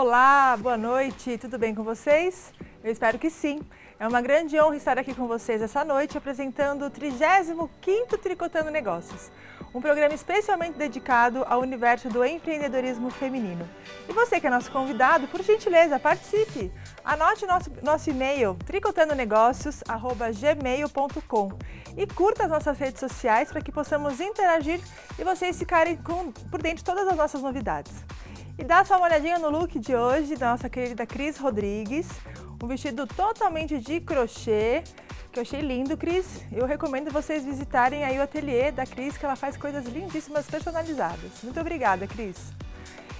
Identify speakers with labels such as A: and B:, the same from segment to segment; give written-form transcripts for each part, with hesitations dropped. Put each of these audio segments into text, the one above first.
A: Olá, boa noite, tudo bem com vocês? Eu espero que sim. É uma grande honra estar aqui com vocês essa noite apresentando o 35º Tricotando Negócios, um programa especialmente dedicado ao universo do empreendedorismo feminino. E você que é nosso convidado, por gentileza, participe! Anote nosso e-mail tricotandonegócios@gmail.com e curta as nossas redes sociais para que possamos interagir e vocês ficarem por dentro de todas as nossas novidades. E dá só uma olhadinha no look de hoje da nossa querida Cris Rodrigues, um vestido totalmente de crochê, que eu achei lindo, Cris. Eu recomendo vocês visitarem aí o ateliê da Cris, que ela faz coisas lindíssimas personalizadas. Muito obrigada, Cris.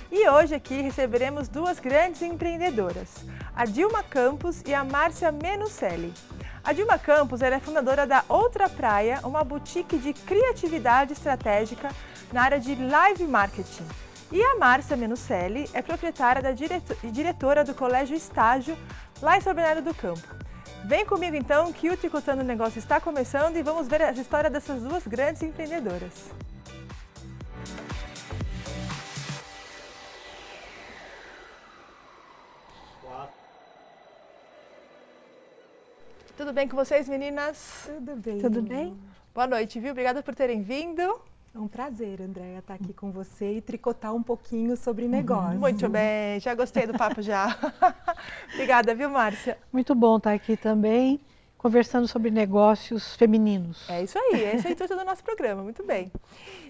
A: E hoje aqui receberemos duas grandes empreendedoras, a Dilma Campos e a Márcia Menucelli. A Dilma Campos ela é fundadora da Outra Praia, uma boutique de criatividade estratégica na área de live marketing. E a Márcia Menucelli é proprietária e diretora do Colégio Estágio, lá em São Bernardo do Campo. Vem comigo então que o Tricotando Negócio está começando e vamos ver a história dessas duas grandes empreendedoras. Tudo bem com vocês, meninas?
B: Tudo bem.
C: Tudo bem?
A: Boa noite, viu? Obrigada por terem vindo.
B: É um prazer, Andréia, estar aqui com você e tricotar um pouquinho sobre negócio.
A: Muito bem, já gostei do papo já. Obrigada, viu, Márcia?
C: Muito bom estar aqui também, conversando sobre negócios femininos.
A: É isso aí, esse é o intuito do nosso programa, muito bem.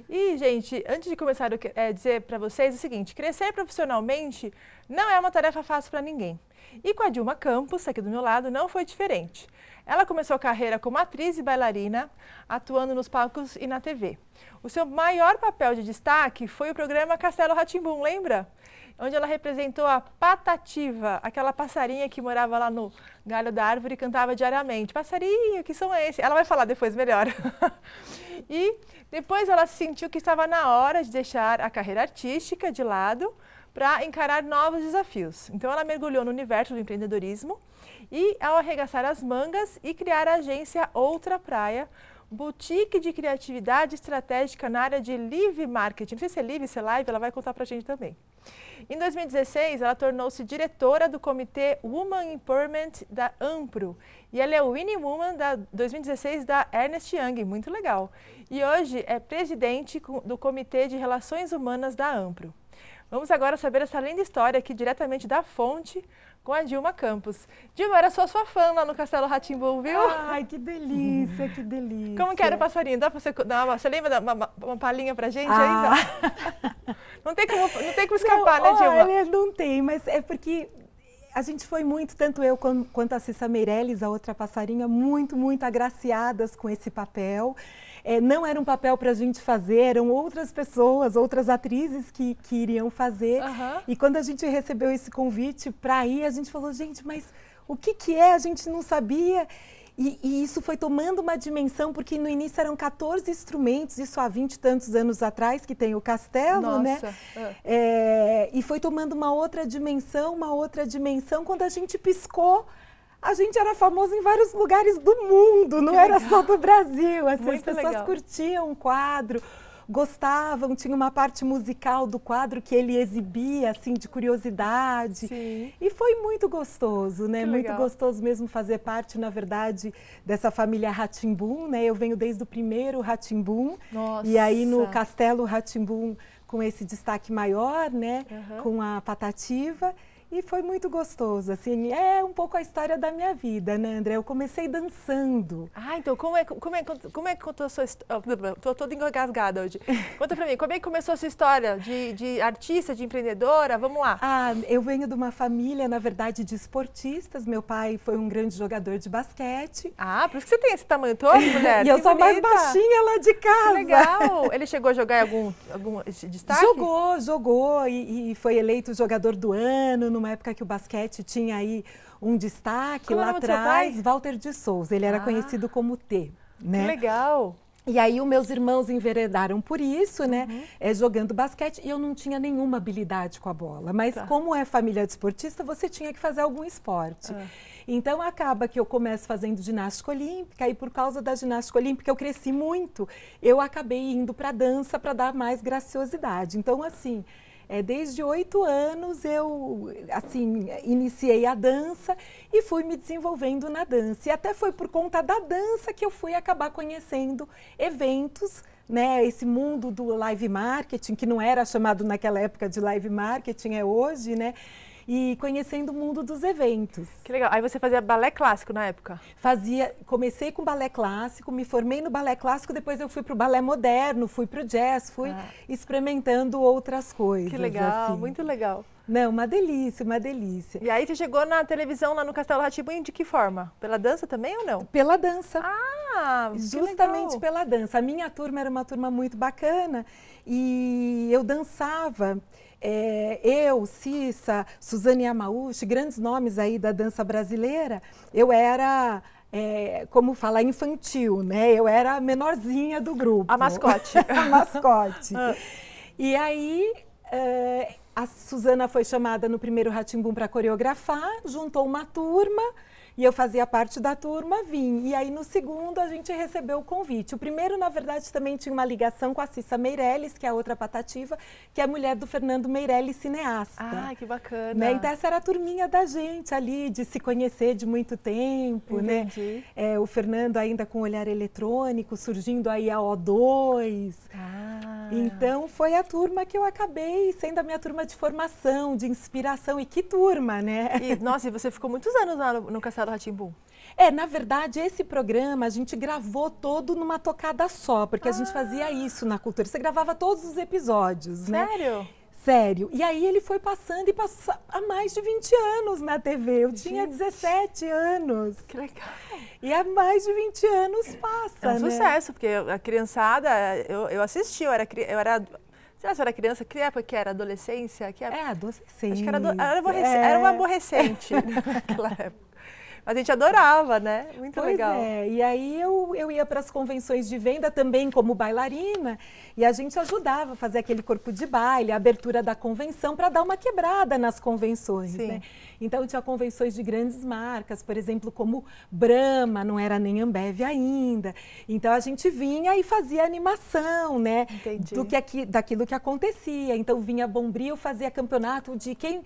A: E, gente, antes de começar, eu quero dizer para vocês o seguinte, crescer profissionalmente não é uma tarefa fácil para ninguém. E com a Dilma Campos, aqui do meu lado, não foi diferente. Ela começou a carreira como atriz e bailarina, atuando nos palcos e na TV. O seu maior papel de destaque foi o programa Castelo Rá-Tim-Bum, lembra? Onde ela representou a Patativa, aquela passarinha que morava lá no galho da árvore e cantava diariamente. Passarinho, que som é esse? Ela vai falar depois melhor. E depois ela sentiu que estava na hora de deixar a carreira artística de lado para encarar novos desafios. Então ela mergulhou no universo do empreendedorismo e, ao arregaçar as mangas e criar a agência Outra Praia, boutique de criatividade estratégica na área de live marketing. Não sei se é live, se é live, ela vai contar pra gente também. Em 2016, ela tornou-se diretora do Comitê Woman Empowerment da Ampro. E ela é o Winning Woman 2016 da Ernst Young, muito legal. E hoje é presidente do Comitê de Relações Humanas da Ampro. Vamos agora saber essa linda história aqui diretamente da fonte com a Dilma Campos. Dilma, era só sua fã lá no Castelo Rá-Tim-Bum, viu?
B: Ai, que delícia, que delícia.
A: Como que era o passarinho? Dá pra você dar você lembra uma palhinha pra gente ainda? Não tem como escapar,
B: não,
A: né, Dilma?
B: Olha, não tem, mas é porque a gente foi muito, tanto eu quanto a Cissa Meirelles, a outra passarinha, muito agraciadas com esse papel. Não era um papel para a gente fazer, eram outras pessoas, outras atrizes que iriam fazer. E quando a gente recebeu esse convite para ir, a gente falou, gente, mas o que é? A gente não sabia. E isso foi tomando uma dimensão, porque no início eram 14 instrumentos, isso há 20 e tantos anos atrás, que tem o castelo,
A: Nossa.
B: né? E foi tomando uma outra dimensão, quando a gente piscou. A gente era famoso em vários lugares do mundo, não era só do Brasil. Assim, as pessoas curtiam o quadro, gostavam, tinha uma parte musical do quadro que ele exibia, assim, de curiosidade.
A: Sim.
B: E foi muito gostoso, né? Muito gostoso mesmo fazer parte, na verdade, dessa família Rá-Tim-Bum, né? Eu venho desde o primeiro Rá-Tim-Bum. E aí no Castelo Rá-Tim-Bum com esse destaque maior, né? Com a Patativa. E foi muito gostoso, assim, é um pouco a história da minha vida, né, André? Eu comecei dançando.
A: Ah, então como é que contou a sua história? Estou toda engasgada hoje. Conta pra mim, como é que começou a sua história de artista, de empreendedora? Vamos lá.
B: Eu venho de uma família, na verdade, de esportistas. Meu pai foi um grande jogador de basquete.
A: Por isso que você tem esse tamanho todo, mulher?
B: E eu sou mais baixinha lá de casa.
A: Que legal! Ele chegou a jogar algum destaque?
B: Jogou e foi eleito jogador do ano, numa época que o basquete tinha aí um destaque.
A: Como
B: lá atrás, Walter de Souza, ele era conhecido como T, né?
A: Que legal!
B: E aí os meus irmãos enveredaram por isso, né? Jogando basquete, e eu não tinha nenhuma habilidade com a bola. Mas como é família de esportista, você tinha que fazer algum esporte. Então acaba que eu começo fazendo ginástica olímpica, e por causa da ginástica olímpica eu cresci muito, eu acabei indo para dança para dar mais graciosidade. Então assim, Desde 8 anos eu, assim, iniciei a dança e fui me desenvolvendo na dança. E até foi por conta da dança que eu fui acabar conhecendo eventos, né? Esse mundo do live marketing, que não era chamado naquela época de live marketing, é hoje, né? E conhecendo o mundo dos eventos.
A: Que legal. Aí você fazia balé clássico na época?
B: Comecei com balé clássico, me formei no balé clássico, depois eu fui para o balé moderno, fui para o jazz, fui experimentando outras coisas.
A: Que legal,
B: assim.
A: Muito legal.
B: Não, uma delícia, uma delícia.
A: E aí você chegou na televisão lá no Castelo Rá-Tim-Bum de que forma? Pela dança também ou não?
B: Pela dança.
A: Ah,
B: justamente pela dança. A minha turma era uma turma muito bacana e eu dançava. Eu, Cissa, Suzane Yamauchi, grandes nomes aí da dança brasileira, eu era, como falar, infantil, né? Eu era a menorzinha do grupo.
A: A mascote.
B: A mascote. E aí, a Suzana foi chamada no primeiro Rá-Tim-Bum para coreografar, juntou uma turma, e eu fazia parte da turma, vim. E aí, no segundo, a gente recebeu o convite. O primeiro, na verdade, também tinha uma ligação com a Cissa Meirelles, que é a outra Patativa, que é a mulher do Fernando Meirelles, cineasta.
A: Ah, que bacana.
B: Né? Então, essa era a turminha da gente ali, de se conhecer de muito tempo,
A: Entendi.
B: né? O Fernando ainda com olhar eletrônico, surgindo aí a O2. Então, foi a turma que eu acabei sendo a minha turma de formação, de inspiração. E que turma, né?
A: Nossa, e você ficou muitos anos lá no Castelo Rá-Tim-Bum?
B: Na verdade, esse programa a gente gravou todo numa tocada só, porque a gente fazia isso na Cultura. Você gravava todos os episódios, né?
A: Sério?
B: Sério. E aí ele foi passando e passou há mais de 20 anos na TV. Eu tinha 17 anos.
A: Que legal.
B: E há mais de 20 anos passa,
A: né? Sucesso, porque a criançada, eu assisti, eu era sei lá se eu era criança, que época que era? Adolescência?
B: Adolescência.
A: Acho que era uma aborrecente naquela época. Mas a gente adorava, né? Muito legal.
B: E aí eu ia para as convenções de venda também como bailarina e a gente ajudava a fazer aquele corpo de baile, a abertura da convenção para dar uma quebrada nas convenções, né? Então tinha convenções de grandes marcas, por exemplo, como Brahma, não era nem Ambev ainda. Então a gente vinha e fazia animação, né? Daquilo que acontecia. Então vinha Bombril, fazia campeonato de quem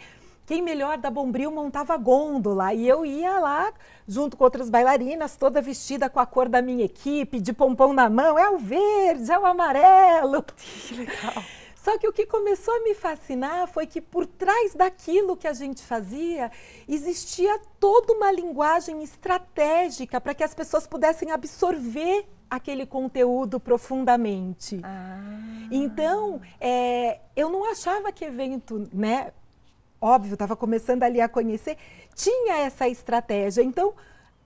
B: melhor da Bombril montava gôndola. E eu ia lá, junto com outras bailarinas, toda vestida com a cor da minha equipe, de pompom na mão. É o verde, é o amarelo.
A: Que legal.
B: Só que o que começou a me fascinar foi que por trás daquilo que a gente fazia, existia toda uma linguagem estratégica para que as pessoas pudessem absorver aquele conteúdo profundamente. Então, eu não achava que evento, né? Óbvio, estava começando ali a conhecer, tinha essa estratégia. Então,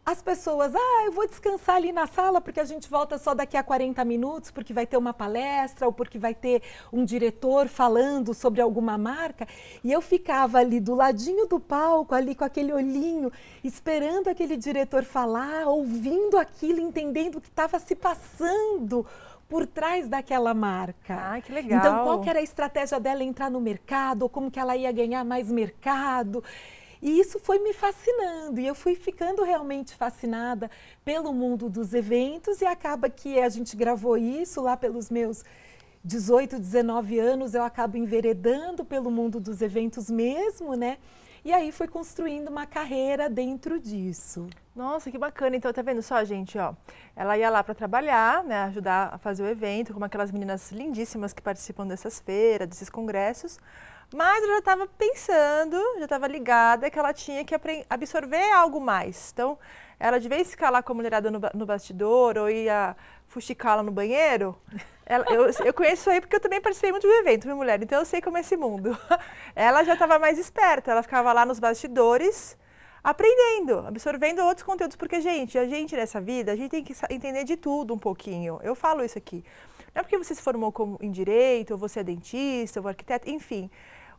B: as pessoas, eu vou descansar ali na sala porque a gente volta só daqui a 40 minutos, porque vai ter uma palestra ou porque vai ter um diretor falando sobre alguma marca. E eu ficava ali do ladinho do palco, ali com aquele olhinho, esperando aquele diretor falar, ouvindo aquilo, entendendo o que estava se passando por trás daquela marca.
A: Que legal.
B: Então, qual que era a estratégia dela entrar no mercado, ou como que ela ia ganhar mais mercado. E isso foi me fascinando, e eu fui ficando realmente fascinada pelo mundo dos eventos, e acaba que a gente gravou isso lá pelos meus 18, 19 anos, eu acabo enveredando pelo mundo dos eventos mesmo, né? E aí fui construindo uma carreira dentro disso.
A: Nossa, que bacana. Então, tá vendo só, gente, ó. Ela ia lá para trabalhar, né, ajudar a fazer o evento, como aquelas meninas lindíssimas que participam dessas feiras, desses congressos. Mas ela já estava pensando, já estava ligada que ela tinha que absorver algo mais. Então, ela de vez ficar lá com a mulherada no bastidor ou ia fuxicá-la no banheiro, eu conheço isso aí porque eu também participei muito de um evento, minha mulher, então eu sei como é esse mundo. Ela já estava mais esperta, ela ficava lá nos bastidores, aprendendo, absorvendo outros conteúdos, porque, gente, a gente nessa vida, a gente tem que entender de tudo um pouquinho. Eu falo isso aqui. Não é porque você se formou em direito, ou você é dentista, ou arquiteto, enfim.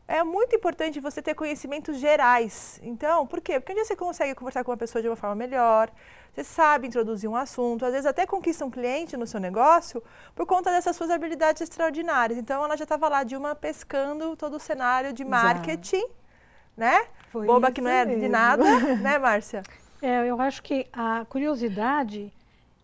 A: É muito importante você ter conhecimentos gerais. Então, por quê? Porque um dia você consegue conversar com uma pessoa de uma forma melhor, você sabe introduzir um assunto, às vezes até conquista um cliente no seu negócio por conta dessas suas habilidades extraordinárias. Então, ela já estava lá, Dilma, pescando todo o cenário de marketing, né?
B: Foi
A: boba que não é de nada, né, Márcia?
C: Eu acho que a curiosidade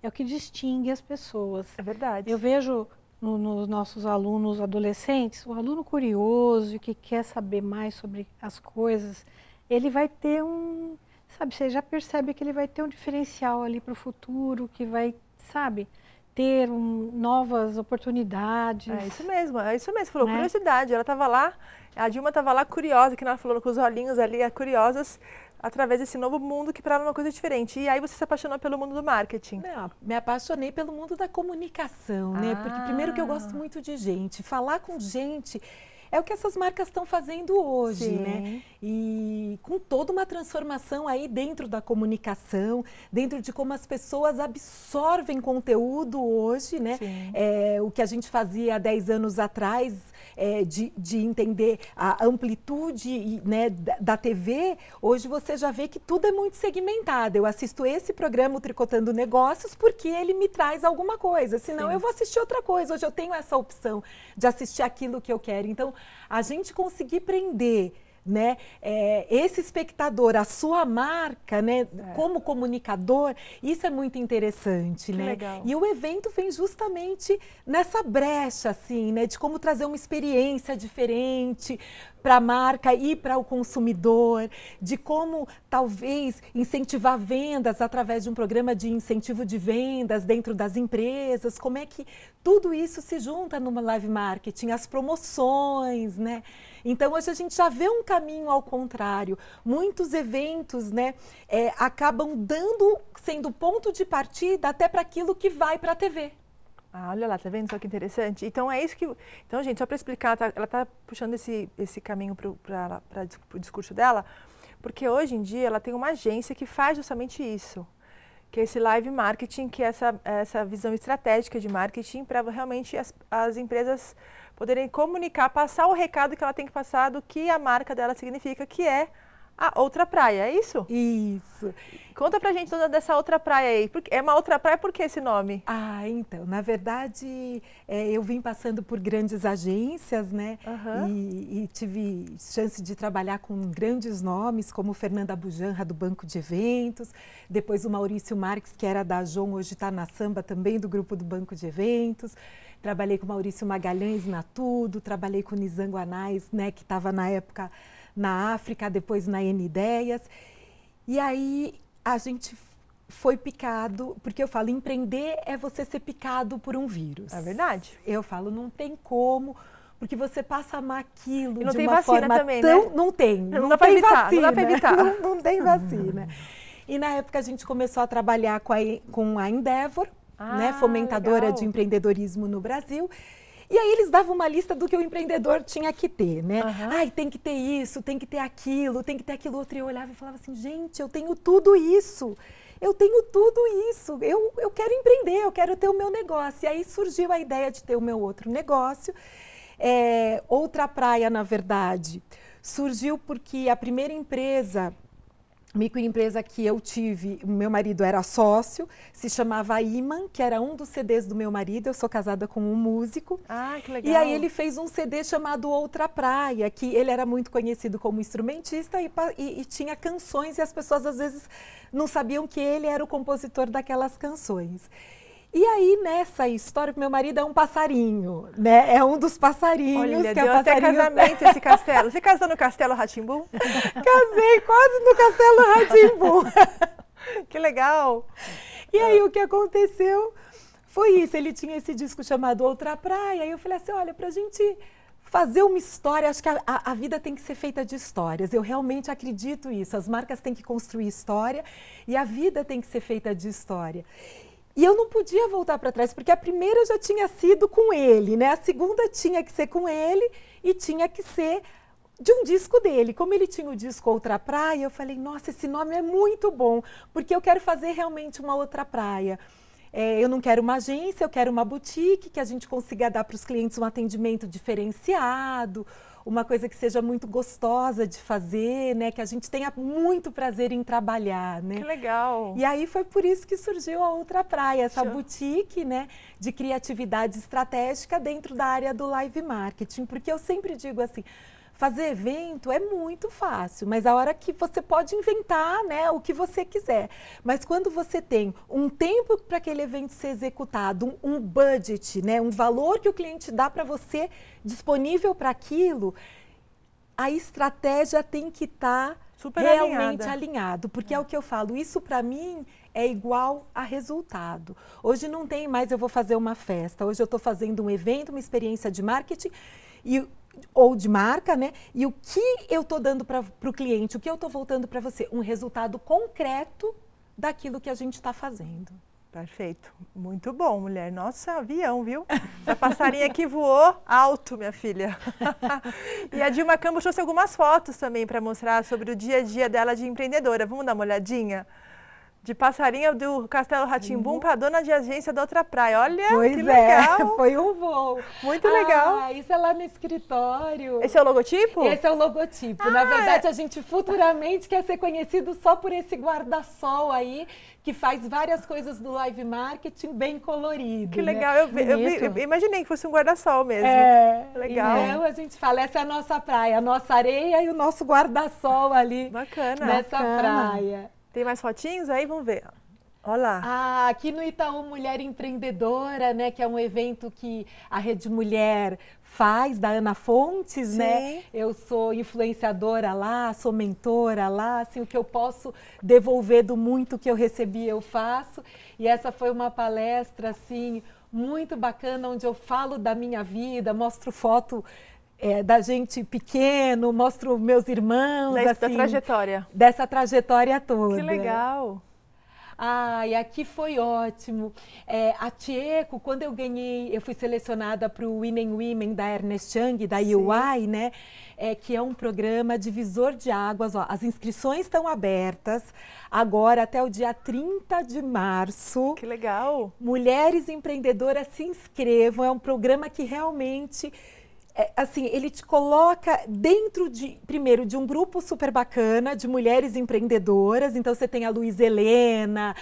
C: é o que distingue as pessoas.
A: É verdade.
C: Eu vejo nos nossos alunos adolescentes, o aluno curioso, que quer saber mais sobre as coisas, ele vai ter sabe, você já percebe que ele vai ter um diferencial ali para o futuro, que vai, sabe, ter novas oportunidades.
A: É isso mesmo, você falou,
C: né?
A: Curiosidade, ela estava lá, a Dilma estava lá curiosa, que ela falou com os olhinhos ali, curiosas, através desse novo mundo que para ela é uma coisa diferente. E aí você se apaixonou pelo mundo do marketing.
B: Não, me apaixonei pelo mundo da comunicação, né? Porque primeiro que eu gosto muito de gente, falar com gente é o que essas marcas estão fazendo hoje,
A: Sim.
B: né? E com toda uma transformação aí dentro da comunicação, dentro de como as pessoas absorvem conteúdo hoje, né? O que a gente fazia há 10 anos atrás, de entender a amplitude, né, da TV, hoje você já vê que tudo é muito segmentado. Eu assisto esse programa, o Tricotando Negócios, porque ele me traz alguma coisa, senão eu vou assistir outra coisa. Hoje eu tenho essa opção de assistir aquilo que eu quero. Então, a gente conseguir prender, né, esse espectador, a sua marca, né, como comunicador, isso é muito interessante, né?
A: Legal.
B: E o evento vem justamente nessa brecha, assim, né, de como trazer uma experiência diferente para a marca e para o consumidor, de como talvez incentivar vendas através de um programa de incentivo de vendas dentro das empresas, como é que tudo isso se junta numa live marketing, as promoções, né? Então, hoje a gente já vê um caminho ao contrário. Muitos eventos, né, acabam sendo ponto de partida até para aquilo que vai para a TV.
A: Ah, olha lá, tá vendo só que interessante? Então é isso que... Então, gente, só para explicar, ela tá puxando esse caminho para o discurso dela, porque hoje em dia ela tem uma agência que faz justamente isso, que é esse live marketing, que é essa visão estratégica de marketing para realmente as empresas poderem comunicar, passar o recado que ela tem que passar do que a marca dela significa, que é a outra praia, é isso?
B: Isso.
A: Conta pra gente toda dessa outra praia aí. É uma outra praia, por que esse nome?
B: Ah, então, na verdade, eu vim passando por grandes agências, né? E tive chance de trabalhar com grandes nomes, como Fernanda Bujanra, do Banco de Eventos, depois o Maurício Marques, que era da Jom, hoje está na Samba, também do grupo do Banco de Eventos. Trabalhei com Maurício Magalhães na Tudo, trabalhei com Nizango Anais, né, que estava na época na África, depois na N Ideias. E aí a gente foi picado, porque eu falo, empreender é você ser picado por um vírus.
A: É verdade.
B: Eu falo, não tem como, porque você passa a amar aquilo
A: e não
B: de
A: tem
B: uma
A: vacina
B: forma
A: também,
B: tão...
A: né?
B: Não tem.
A: Não dá para evitar,
B: vacina,
A: não dá para evitar.
B: Não tem vacina. E na época a gente começou a trabalhar com a Endeavor, né, fomentadora
A: legal.
B: de empreendedorismo no Brasil. E aí eles davam uma lista do que o empreendedor tinha que ter, né? Ai, tem que ter isso, tem que ter aquilo outro. E eu olhava e falava assim, gente, eu tenho tudo isso. Eu tenho tudo isso. Eu quero empreender, eu quero ter o meu negócio. E aí surgiu a ideia de ter o meu outro negócio. Outra praia, na verdade, surgiu porque a primeira microempresa que eu tive, o meu marido era sócio, se chamava Iman, que era um dos CDs do meu marido. Eu sou casada com um músico.
A: Ah, que legal.
B: E aí ele fez um CD chamado Outra Praia, que ele era muito conhecido como instrumentista e tinha canções, e as pessoas às vezes não sabiam que ele era o compositor daquelas canções. E aí, nessa história, meu marido é um passarinho, né? É um dos passarinhos.
A: Olha,
B: que é
A: deu
B: o passarinho...
A: até casamento esse castelo. Você casou no Castelo Rá-Tim-Bum?
B: Casei quase no Castelo Rá-Tim-Bum.
A: Que legal!
B: E aí, o que aconteceu foi isso. Ele tinha esse disco chamado Outra Praia. E eu falei assim, olha, pra gente fazer uma história, acho que a vida tem que ser feita de histórias. Eu realmente acredito nisso. As marcas têm que construir história e a vida tem que ser feita de história. E eu não podia voltar para trás, porque a primeira já tinha sido com ele, né? A segunda tinha que ser com ele e tinha que ser de um disco dele. Como ele tinha o disco Outra Praia, eu falei, nossa, esse nome é muito bom, porque eu quero fazer realmente uma outra praia. Eu não quero uma agência, eu quero uma boutique, que a gente consiga dar para os clientes um atendimento diferenciado, uma coisa que seja muito gostosa de fazer, né? Que a gente tenha muito prazer em trabalhar, né?
A: Que legal!
B: E aí foi por isso que surgiu a Outra Praia, essa boutique, né, de criatividade estratégica dentro da área do live marketing, porque eu sempre digo assim, Fazer evento é muito fácil, mas a hora que você pode inventar, né, o que você quiser. Mas quando você tem um tempo para aquele evento ser executado, um budget, né, um valor que o cliente dá para você disponível para aquilo, a estratégia tem que estar realmente alinhado, porque é o que eu falo, isso para mim é igual a resultado. Hoje não tem mais eu vou fazer uma festa, hoje eu estou fazendo um evento, uma experiência de marketing ou de marca, né? E o que eu estou dando para o cliente, o que eu estou voltando para você? Um resultado concreto daquilo que a gente está fazendo.
A: Perfeito. Muito bom, mulher. Nossa, avião, viu? Essa passarinha aqui voou alto, minha filha. E a Dilma Campos trouxe algumas fotos também para mostrar sobre o dia a dia dela de empreendedora. Vamos dar uma olhadinha? De passarinha do Castelo Rá-Tim-Bum para dona de agência da outra praia. Olha,
B: pois
A: que legal.
B: Foi um voo.
A: Muito legal.
B: Isso é lá no escritório.
A: Esse é o logotipo?
B: Esse é o logotipo. Na verdade, a gente futuramente quer ser conhecido só por esse guarda-sol aí, que faz várias coisas do live marketing bem colorido.
A: Que legal.
B: Né?
A: Eu imaginei que fosse um guarda-sol mesmo. Legal.
B: Então, a gente fala, essa é a nossa praia, a nossa areia e o nosso guarda-sol ali.
A: Bacana.
B: Nessa praia.
A: Tem mais fotinhos aí? Vamos ver. Olha lá.
B: Aqui no Itaú Mulher Empreendedora, né, que é um evento que a Rede Mulher faz, da Ana Fontes, né? Eu sou influenciadora lá, sou mentora lá, assim, o que eu posso devolver do muito que eu recebi, eu faço. E essa foi uma palestra, assim, muito bacana, onde eu falo da minha vida, mostro foto da gente pequeno, mostro meus irmãos,
A: da
B: assim,
A: trajetória.
B: Dessa trajetória toda.
A: Que legal.
B: E aqui foi ótimo. A Tieco, quando eu fui selecionada para o Winning Women da Ernst Young, da UI, né? Que é um programa divisor de águas. Ó, as inscrições estão abertas agora até o dia 30 de março.
A: Que legal.
B: Mulheres empreendedoras, se inscrevam. É um programa que realmente... assim, ele te coloca dentro primeiro, de um grupo super bacana de mulheres empreendedoras. Então, você tem a Luísa Helena,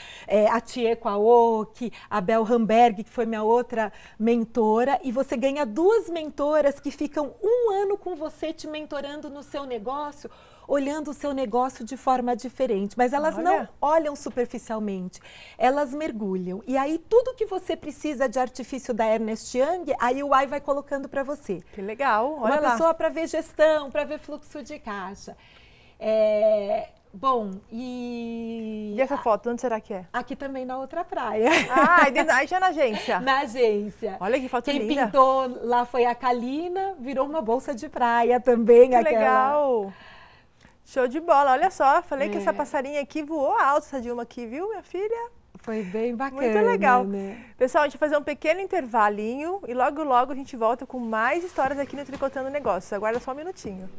B: a Tieco Aoki, a Bel Hamberg, que foi minha outra mentora. E você ganha 2 mentoras que ficam 1 ano com você te mentorando no seu negócio, olhando o seu negócio de forma diferente. Mas elas não olham superficialmente, elas mergulham. E aí, tudo que você precisa de artifício da Ernst Young, a UI vai colocando para você.
A: Que legal, olha lá.
B: Uma pessoa para ver gestão, para ver fluxo de caixa. Bom,
A: e essa foto, onde será que é?
B: Aqui também na outra praia.
A: Aí já na agência.
B: Na agência.
A: Olha que foto linda.
B: Quem pintou lá foi a Kalina, virou uma bolsa de praia também.
A: Que legal. Show de bola, olha só, falei que essa passarinha aqui voou alto, essa Dilma aqui, viu, minha filha?
B: Foi bem bacana.
A: Muito legal.
B: Né?
A: Pessoal, a gente vai fazer um pequeno intervalinho e logo, logo a gente volta com mais histórias aqui no Tricotando Negócios. Aguarda só um minutinho.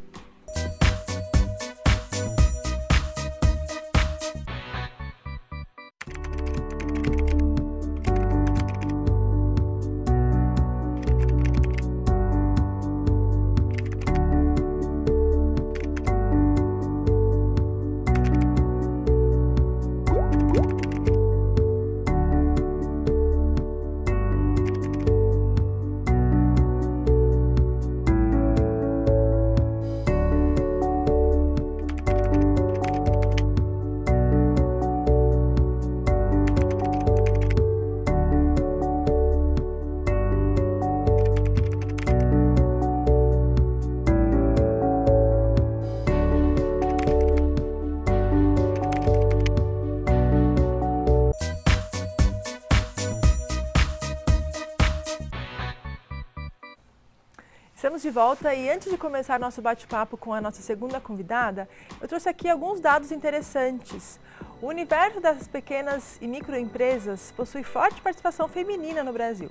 A: Estamos de volta e antes de começar nosso bate-papo com a nossa segunda convidada, eu trouxe aqui alguns dados interessantes. O universo das pequenas e microempresas possui forte participação feminina no Brasil.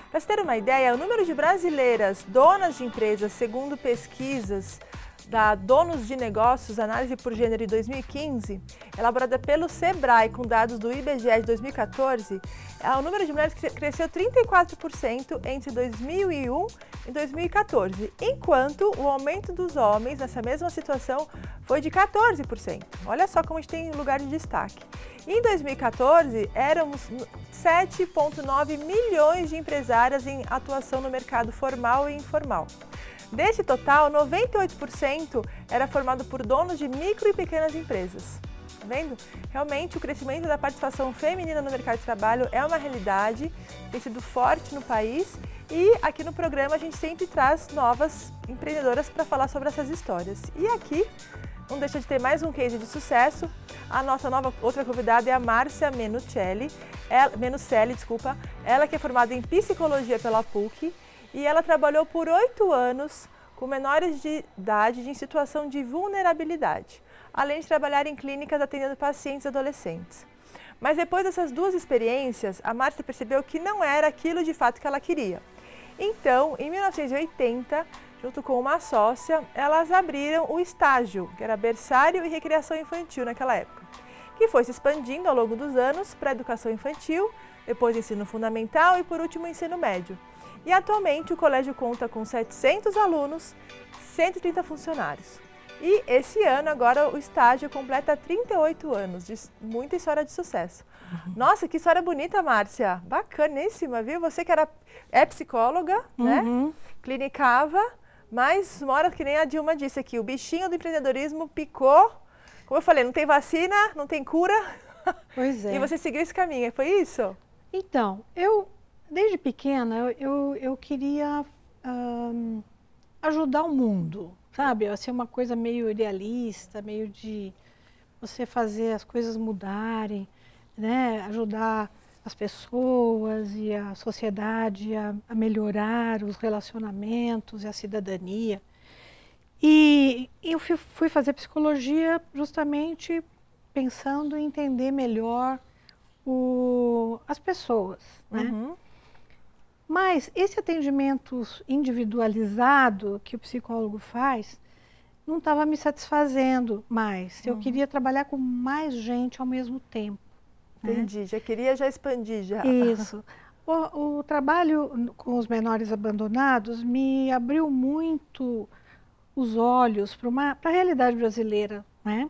A: Para se ter uma ideia, o número de brasileiras donas de empresas, segundo pesquisas da Donos de Negócios, análise por gênero de 2015, elaborada pelo Sebrae com dados do IBGE de 2014, o número de mulheres cresceu 34% entre 2001 e 2014, enquanto o aumento dos homens nessa mesma situação foi de 14%. Olha só como a gente tem lugar de destaque. Em 2014, éramos 7,9 milhões de empresárias em atuação no mercado formal e informal. Desse total, 98% era formado por donos de micro e pequenas empresas. Tá vendo? Realmente, o crescimento da participação feminina no mercado de trabalho é uma realidade, tem sido forte no país e aqui no programa a gente sempre traz novas empreendedoras para falar sobre essas histórias. E aqui, não deixa de ter mais um case de sucesso. A nossa outra convidada é a Márcia Menucelli, ela que é formada em psicologia pela PUC e ela trabalhou por 8 anos com menores de idade em situação de vulnerabilidade, além de trabalhar em clínicas atendendo pacientes adolescentes. Mas depois dessas 2 experiências, a Márcia percebeu que não era aquilo de fato que ela queria. Então, em 1980, junto com uma sócia, elas abriram o estágio, que era berçário e recreação infantil naquela época, que foi se expandindo ao longo dos anos para a educação infantil, depois ensino fundamental e, por último, ensino médio. E atualmente o colégio conta com 700 alunos, 130 funcionários. E esse ano, agora, o estágio completa 38 anos, de muita história de sucesso. Nossa, que história bonita, Márcia! Bacaníssima, viu? Você que é psicóloga, né? Clinicava, mas mora, que nem a Dilma disse aqui, o bichinho do empreendedorismo picou. Como eu falei, não tem vacina, não tem cura.
C: Pois é.
A: E você seguiu esse caminho, foi isso?
C: Então, desde pequena, eu queria ajudar o mundo, sabe? Assim, uma coisa meio idealista, meio de você fazer as coisas mudarem, né? Ajudar as pessoas e a sociedade a melhorar os relacionamentos e a cidadania. E eu fui fazer psicologia justamente pensando em entender melhor as pessoas, né? Mas esse atendimento individualizado que o psicólogo faz não estava me satisfazendo mais. Eu queria trabalhar com mais gente ao mesmo tempo.
A: Entendi, né? Já expandir já.
C: Isso. O trabalho com os menores abandonados me abriu muito os olhos para a realidade brasileira, né?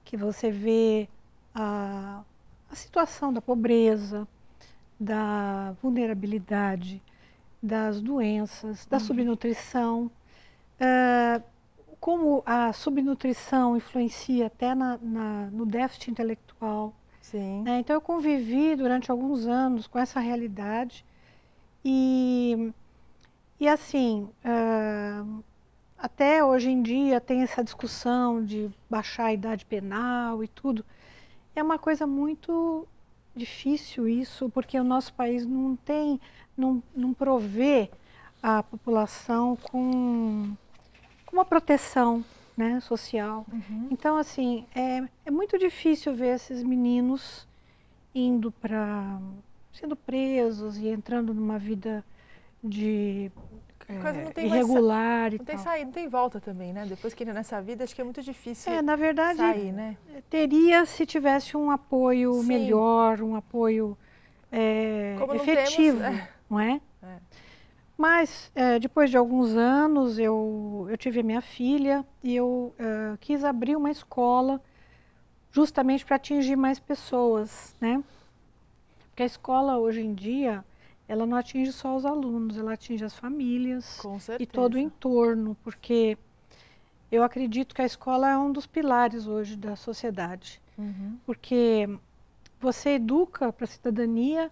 C: Que você vê a situação da pobreza, da vulnerabilidade, das doenças, da subnutrição, como a subnutrição influencia até no déficit intelectual.
A: Sim.
C: Né? Então eu convivi durante alguns anos com essa realidade e assim, até hoje em dia tem essa discussão de baixar a idade penal e tudo. É uma coisa muito difícil isso, porque o nosso país não provê a população com uma proteção, né, social. Então, assim, é muito difícil ver esses meninos sendo presos e entrando numa vida de irregular e tal.
A: Não tem volta também, né? Depois que entra nessa vida, acho que é muito difícil
C: na verdade,
A: sair, né?
C: Teria se tivesse um apoio melhor, um apoio efetivo, não é? Mas, depois de alguns anos, eu tive a minha filha e eu quis abrir uma escola justamente para atingir mais pessoas, né? Porque a escola, hoje em dia, ela não atinge só os alunos, ela atinge as famílias e todo o entorno, porque eu acredito que a escola é um dos pilares hoje da sociedade. Porque você educa para a cidadania,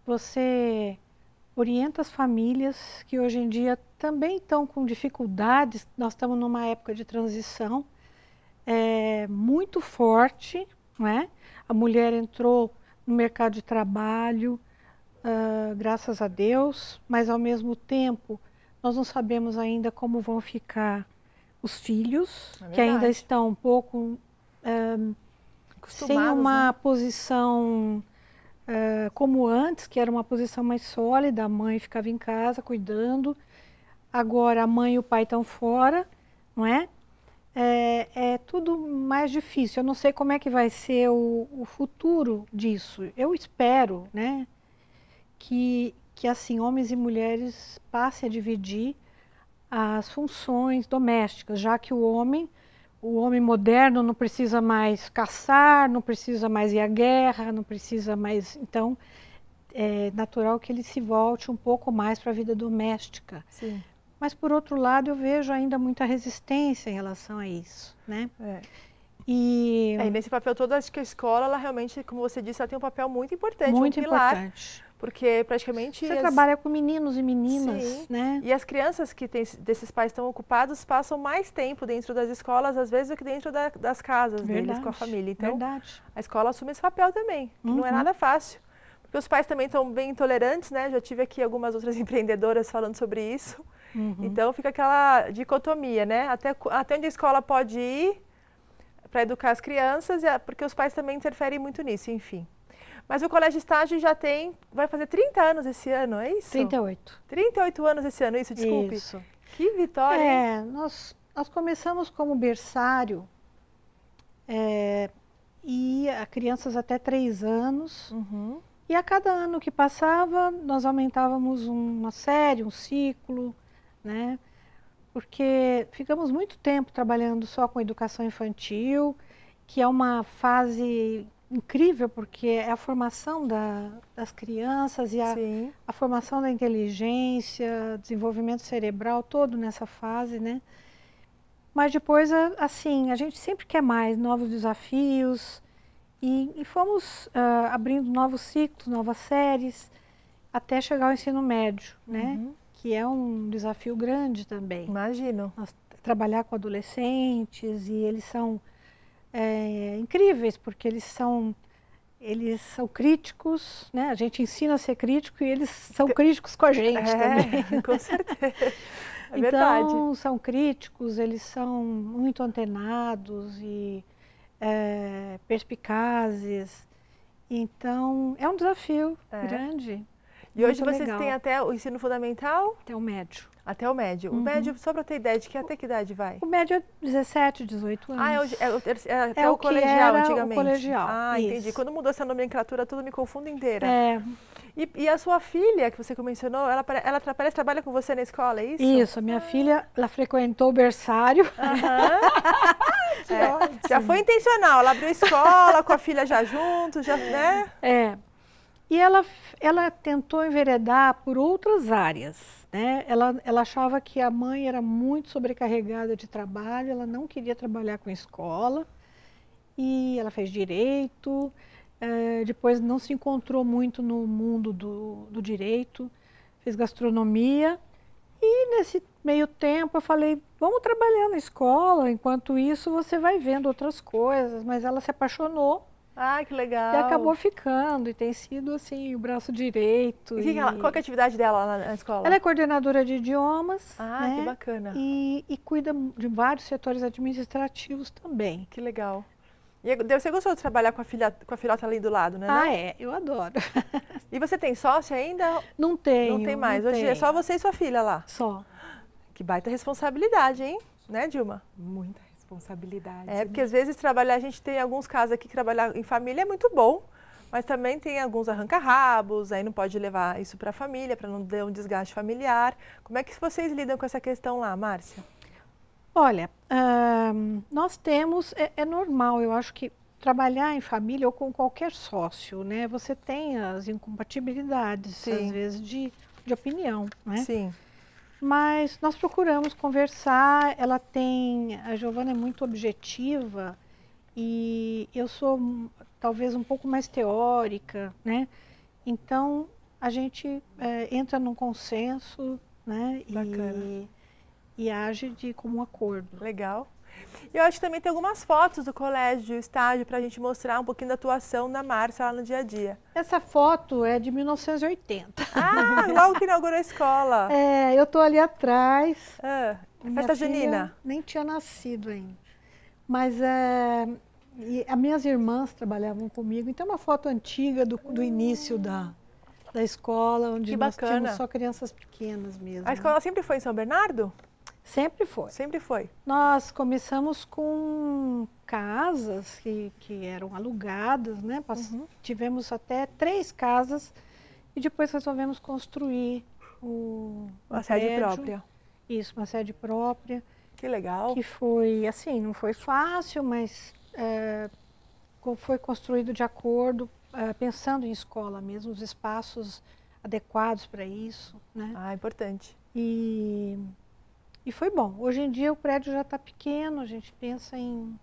C: você orienta as famílias que hoje em dia também estão com dificuldades. Nós estamos numa época de transição muito forte, não é? A mulher entrou no mercado de trabalho, graças a Deus, mas ao mesmo tempo nós não sabemos ainda como vão ficar os filhos, que ainda estão um pouco sem uma posição como antes, que era uma posição mais sólida, a mãe ficava em casa cuidando, agora a mãe e o pai estão fora, não é? É tudo mais difícil. Eu não sei como é que vai ser o futuro disso. Eu espero, né, que assim, homens e mulheres passem a dividir as funções domésticas, já que o homem moderno não precisa mais caçar, não precisa mais ir à guerra, não precisa mais... Então, é natural que ele se volte um pouco mais para a vida doméstica.
A: Sim.
C: Mas, por outro lado, eu vejo ainda muita resistência em relação a isso, né?
A: E nesse papel todo, acho que a escola, ela realmente, como você disse, ela tem um papel muito importante, um pilar.
C: Importante.
A: Porque praticamente...
C: Você trabalha com meninos e meninas,
A: sim,
C: né?
A: E as crianças que desses pais estão ocupados passam mais tempo dentro das escolas, às vezes, do que dentro das casas deles com a família. Então, a escola assume esse papel também, que não é nada fácil. Porque os pais também estão bem intolerantes, né? Já tive aqui algumas outras empreendedoras falando sobre isso. Então, fica aquela dicotomia, né? Até onde a escola pode ir para educar as crianças, porque os pais também interferem muito nisso, enfim. Mas o Colégio Estágio vai fazer 30 anos esse ano, é isso?
C: 38.
A: 38 anos esse ano, isso, desculpe.
C: Isso.
A: Que vitória, hein?
C: Nós começamos como berçário e a crianças até 3 anos. E a cada ano que passava, nós aumentávamos uma série, um ciclo, né? Porque ficamos muito tempo trabalhando só com educação infantil, que é uma fase incrível, porque é a formação das crianças e a formação da inteligência, desenvolvimento cerebral, todo nessa fase, né? Mas depois, assim, a gente sempre quer mais, novos desafios, e fomos abrindo novos ciclos, novas séries, até chegar ao ensino médio, né? Que é um desafio grande também.
A: Imagino.
C: Trabalhar com adolescentes, e eles são incríveis, porque eles são críticos, né? A gente ensina a ser crítico e eles são críticos com a gente também.
A: Com certeza. É
C: então,
A: verdade.
C: São críticos, eles são muito antenados e perspicazes. Então, é um desafio grande.
A: E hoje vocês têm até o ensino fundamental?
C: Até o médio.
A: Até o médio. O médio, só para ter ideia, até que idade vai?
C: O médio é 17, 18 anos.
A: Até o colegial, antigamente.
C: O colegial.
A: Entendi. Quando mudou essa nomenclatura, tudo me confunde inteira.
C: É.
A: E a sua filha, que você mencionou, ela parece trabalha com você na escola, é isso?
C: Isso, a minha filha, ela frequentou o berçário.
A: Já foi intencional, ela abriu escola com a filha já junto, né?
C: E ela tentou enveredar por outras áreas, né? Ela achava que a mãe era muito sobrecarregada de trabalho, ela não queria trabalhar com escola, e ela fez direito, depois não se encontrou muito no mundo do direito, fez gastronomia, e nesse meio tempo eu falei, vamos trabalhar na escola, enquanto isso você vai vendo outras coisas, mas ela se apaixonou.
A: Ah, que legal.
C: E acabou ficando, e tem sido assim, o braço direito.
A: Qual que é a atividade dela lá na escola?
C: Ela é coordenadora de idiomas.
A: Que bacana.
C: E cuida de vários setores administrativos também.
A: Que legal. E você gostou de trabalhar com a filhota ali do lado, né?
C: Eu adoro.
A: E você tem sócio ainda?
C: Não tenho.
A: Não tem mais. Hoje é só você e sua filha lá?
C: Só.
A: Que baita responsabilidade, hein? Né, Dilma?
B: Muita responsabilidade.
A: Porque às vezes a gente tem alguns casos aqui que trabalhar em família é muito bom, mas também tem alguns arranca-rabos, aí não pode levar isso para a família, para não dar um desgaste familiar. Como é que vocês lidam com essa questão lá, Márcia?
C: Olha, nós temos, é normal, eu acho que trabalhar em família ou com qualquer sócio, né? Você tem as incompatibilidades, às vezes, de opinião, né?
A: Sim.
C: Mas nós procuramos conversar, a Giovana é muito objetiva e eu sou talvez um pouco mais teórica, né? Então, a gente entra num consenso, né? E age de comum acordo.
A: Legal. Eu acho que também tem algumas fotos do colégio, estágio, para a gente mostrar um pouquinho da atuação da Márcia lá no dia a dia.
C: Essa foto é de 1980.
A: Logo que inaugurou a escola.
C: Eu estou ali atrás.
A: Festa junina.
C: Nem tinha nascido ainda. Mas as minhas irmãs trabalhavam comigo, então é uma foto antiga do início da escola, onde nós tínhamos só crianças pequenas mesmo.
A: A escola sempre foi em São Bernardo?
C: Sempre foi.
A: Sempre foi.
C: Nós começamos com casas que eram alugadas, né? Tivemos até 3 casas e depois resolvemos construir
A: uma sede própria.
C: Isso, uma sede própria.
A: Que legal.
C: Que foi, assim, não foi fácil, mas foi construído de acordo, pensando em escola mesmo, os espaços adequados para isso, né?
A: Importante.
C: E foi bom. Hoje em dia o prédio já está pequeno, a gente pensa em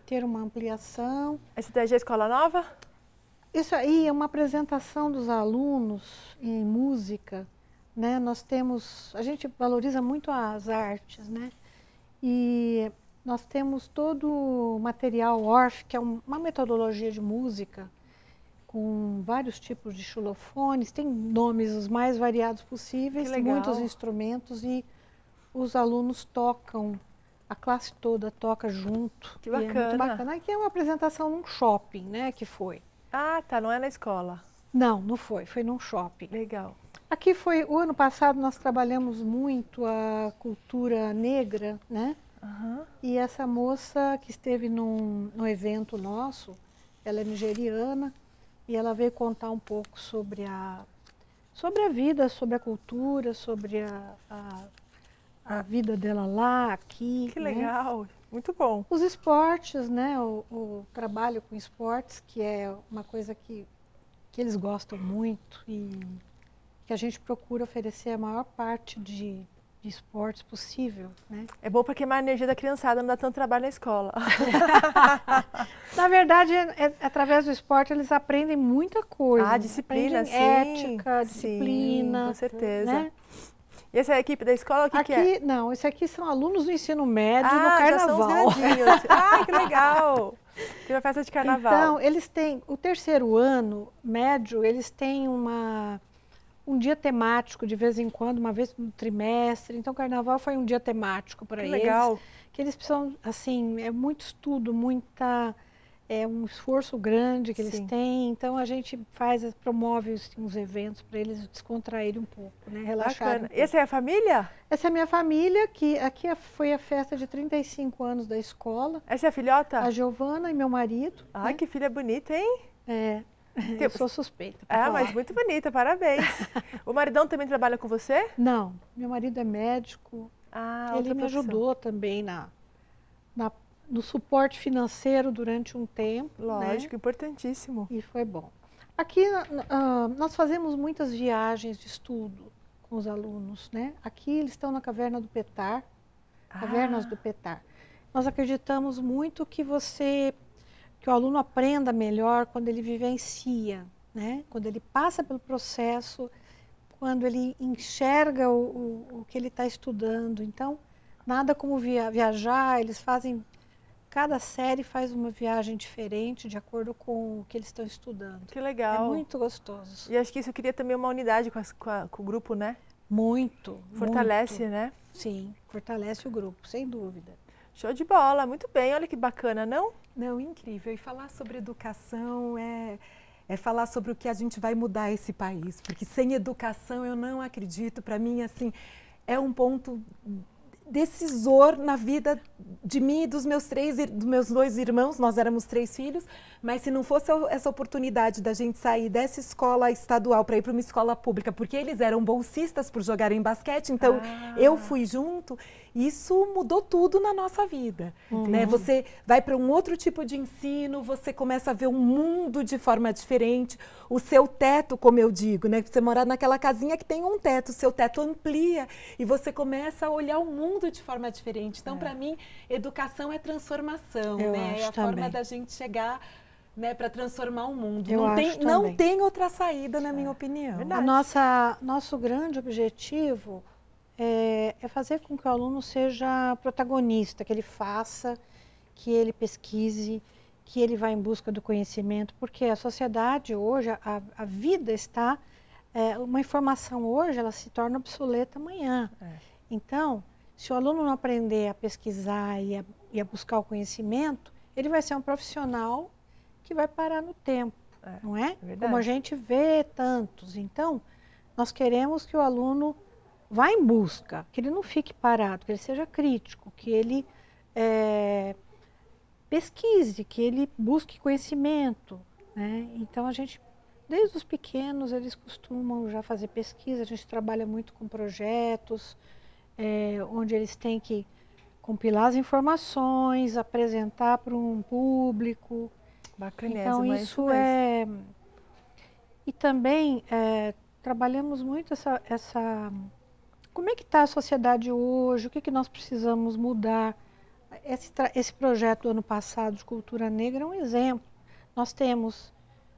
C: ter uma ampliação.
A: Essa daí já é escola nova?
C: Isso aí é uma apresentação dos alunos em música, né? A gente valoriza muito as artes, né? E nós temos todo o material ORF, que é uma metodologia de música, com vários tipos de xilofones, tem nomes os mais variados possíveis, muitos instrumentos, e os alunos tocam, a classe toda toca junto.
A: Que bacana.
C: É muito bacana. Aqui é uma apresentação num shopping, né, que foi.
A: Ah, tá, não é na escola.
C: Não, não foi, foi num shopping.
A: Legal.
C: Aqui foi, o ano passado nós trabalhamos muito a cultura negra, né?
A: Uhum.
C: E essa moça que esteve num evento nosso, ela é nigeriana, e ela veio contar um pouco sobre a vida, sobre a cultura, sobre a vida dela lá, aqui.
A: Que
C: né?
A: legal, muito bom.
C: Os esportes, né? O trabalho com esportes, que é uma coisa que eles gostam muito e que a gente procura oferecer a maior parte de esportes possível, né?
A: É bom para queimar a energia da criançada, não dá tanto trabalho na escola.
C: Na verdade, através do esporte eles aprendem muita coisa.
A: Ah, disciplina,
C: aprendem
A: sim.
C: ética, disciplina.
A: Sim, com certeza.
C: Né?
A: E essa é a equipe da escola, o que
C: aqui,
A: que é?
C: Não, esse aqui são alunos do ensino médio no
A: já são os
C: carnaval.
A: grandinhos. Ah, que legal! Tem uma festa de carnaval.
C: Então, eles têm, o terceiro ano médio, eles têm um dia temático de vez em quando, uma vez no trimestre. Então, o carnaval foi um dia temático para eles.
A: Legal.
C: Que eles precisam, assim, é muito estudo, um esforço grande que eles têm. Então, a gente promove uns eventos para eles descontraírem um pouco, né? Relaxarem.
A: Bacana. E essa é a família?
C: Essa é a minha família, que aqui foi a festa de 35 anos da escola.
A: Essa é a filhota?
C: A Giovana e meu marido.
A: Ai, que filha bonita, hein?
C: É. Eu sou suspeita.
A: Mas muito bonita, parabéns. O maridão também trabalha com você?
C: Não, meu marido é médico. Ele me ajudou também no suporte financeiro durante um tempo.
A: Lógico,
C: né?
A: Importantíssimo.
C: E foi bom. Aqui nós fazemos muitas viagens de estudo com os alunos, né? Aqui eles estão na Caverna do Petar, Cavernas do Petar. Nós acreditamos muito que o aluno aprenda melhor quando ele vivencia, né? Quando ele passa pelo processo, quando ele enxerga o que ele está estudando. Então, nada como viajar, cada série faz uma viagem diferente de acordo com o que eles estão estudando.
A: Que legal.
C: É muito gostoso.
A: E acho que isso cria também uma unidade com o grupo, né?
C: Muito.
A: Fortalece,
C: muito.
A: né?
C: Sim, fortalece o grupo, sem dúvida.
A: Show de bola, muito bem. Olha que bacana, não?
B: Não, incrível. E falar sobre educação é falar sobre o que a gente vai mudar esse país. Porque sem educação eu não acredito. Para mim, assim, é um ponto decisor na vida de mim e dos meus 2 irmãos. Nós éramos 3 filhos, mas se não fosse essa oportunidade da gente sair dessa escola estadual para ir para uma escola pública, porque eles eram bolsistas por jogarem basquete, então eu fui junto, isso mudou tudo na nossa vida. Né? Você vai para um outro tipo de ensino, você começa a ver um mundo de forma diferente, o seu teto, como eu digo, né? Você morar naquela casinha que tem um teto, o seu teto amplia e você começa a olhar o mundo de forma diferente. Então, para mim, educação é transformação, né? É a forma da gente chegar, né, para transformar o mundo. Não tem outra saída, na minha opinião.
C: Nosso grande objetivo é fazer com que o aluno seja protagonista, que ele faça, que ele pesquise, que ele vá em busca do conhecimento, porque a sociedade hoje, a vida está... uma informação hoje, ela se torna obsoleta amanhã. Então, se o aluno não aprender a pesquisar e a buscar o conhecimento, ele vai ser um profissional que vai parar no tempo, não é? Como a gente vê tantos. Então, nós queremos que o aluno vá em busca, que ele não fique parado, que ele seja crítico, que ele pesquise, que ele busque conhecimento, né? Então, a gente, desde os pequenos, eles costumam já fazer pesquisa, a gente trabalha muito com projetos, onde eles têm que compilar as informações, apresentar para um público.
A: Bacanésimo,
C: então, isso E também trabalhamos muito essa como é que está a sociedade hoje, o que nós precisamos mudar. Esse projeto do ano passado de cultura negra é um exemplo. Nós temos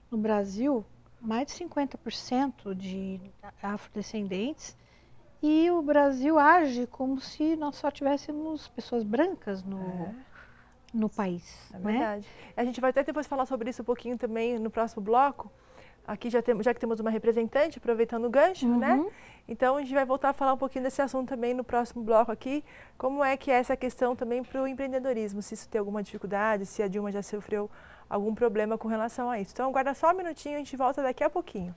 C: no Brasil mais de 50% de afrodescendentes e o Brasil age como se nós só tivéssemos pessoas brancas no país.
A: É verdade. Né? A gente vai até depois falar sobre isso um pouquinho também no próximo bloco. Aqui já que temos uma representante, aproveitando o gancho, né? Então a gente vai voltar a falar um pouquinho desse assunto também no próximo bloco aqui. Como é que é essa questão também para o empreendedorismo, se isso tem alguma dificuldade, se a Dilma já sofreu algum problema com relação a isso. Então aguarda só um minutinho, a gente volta daqui a pouquinho.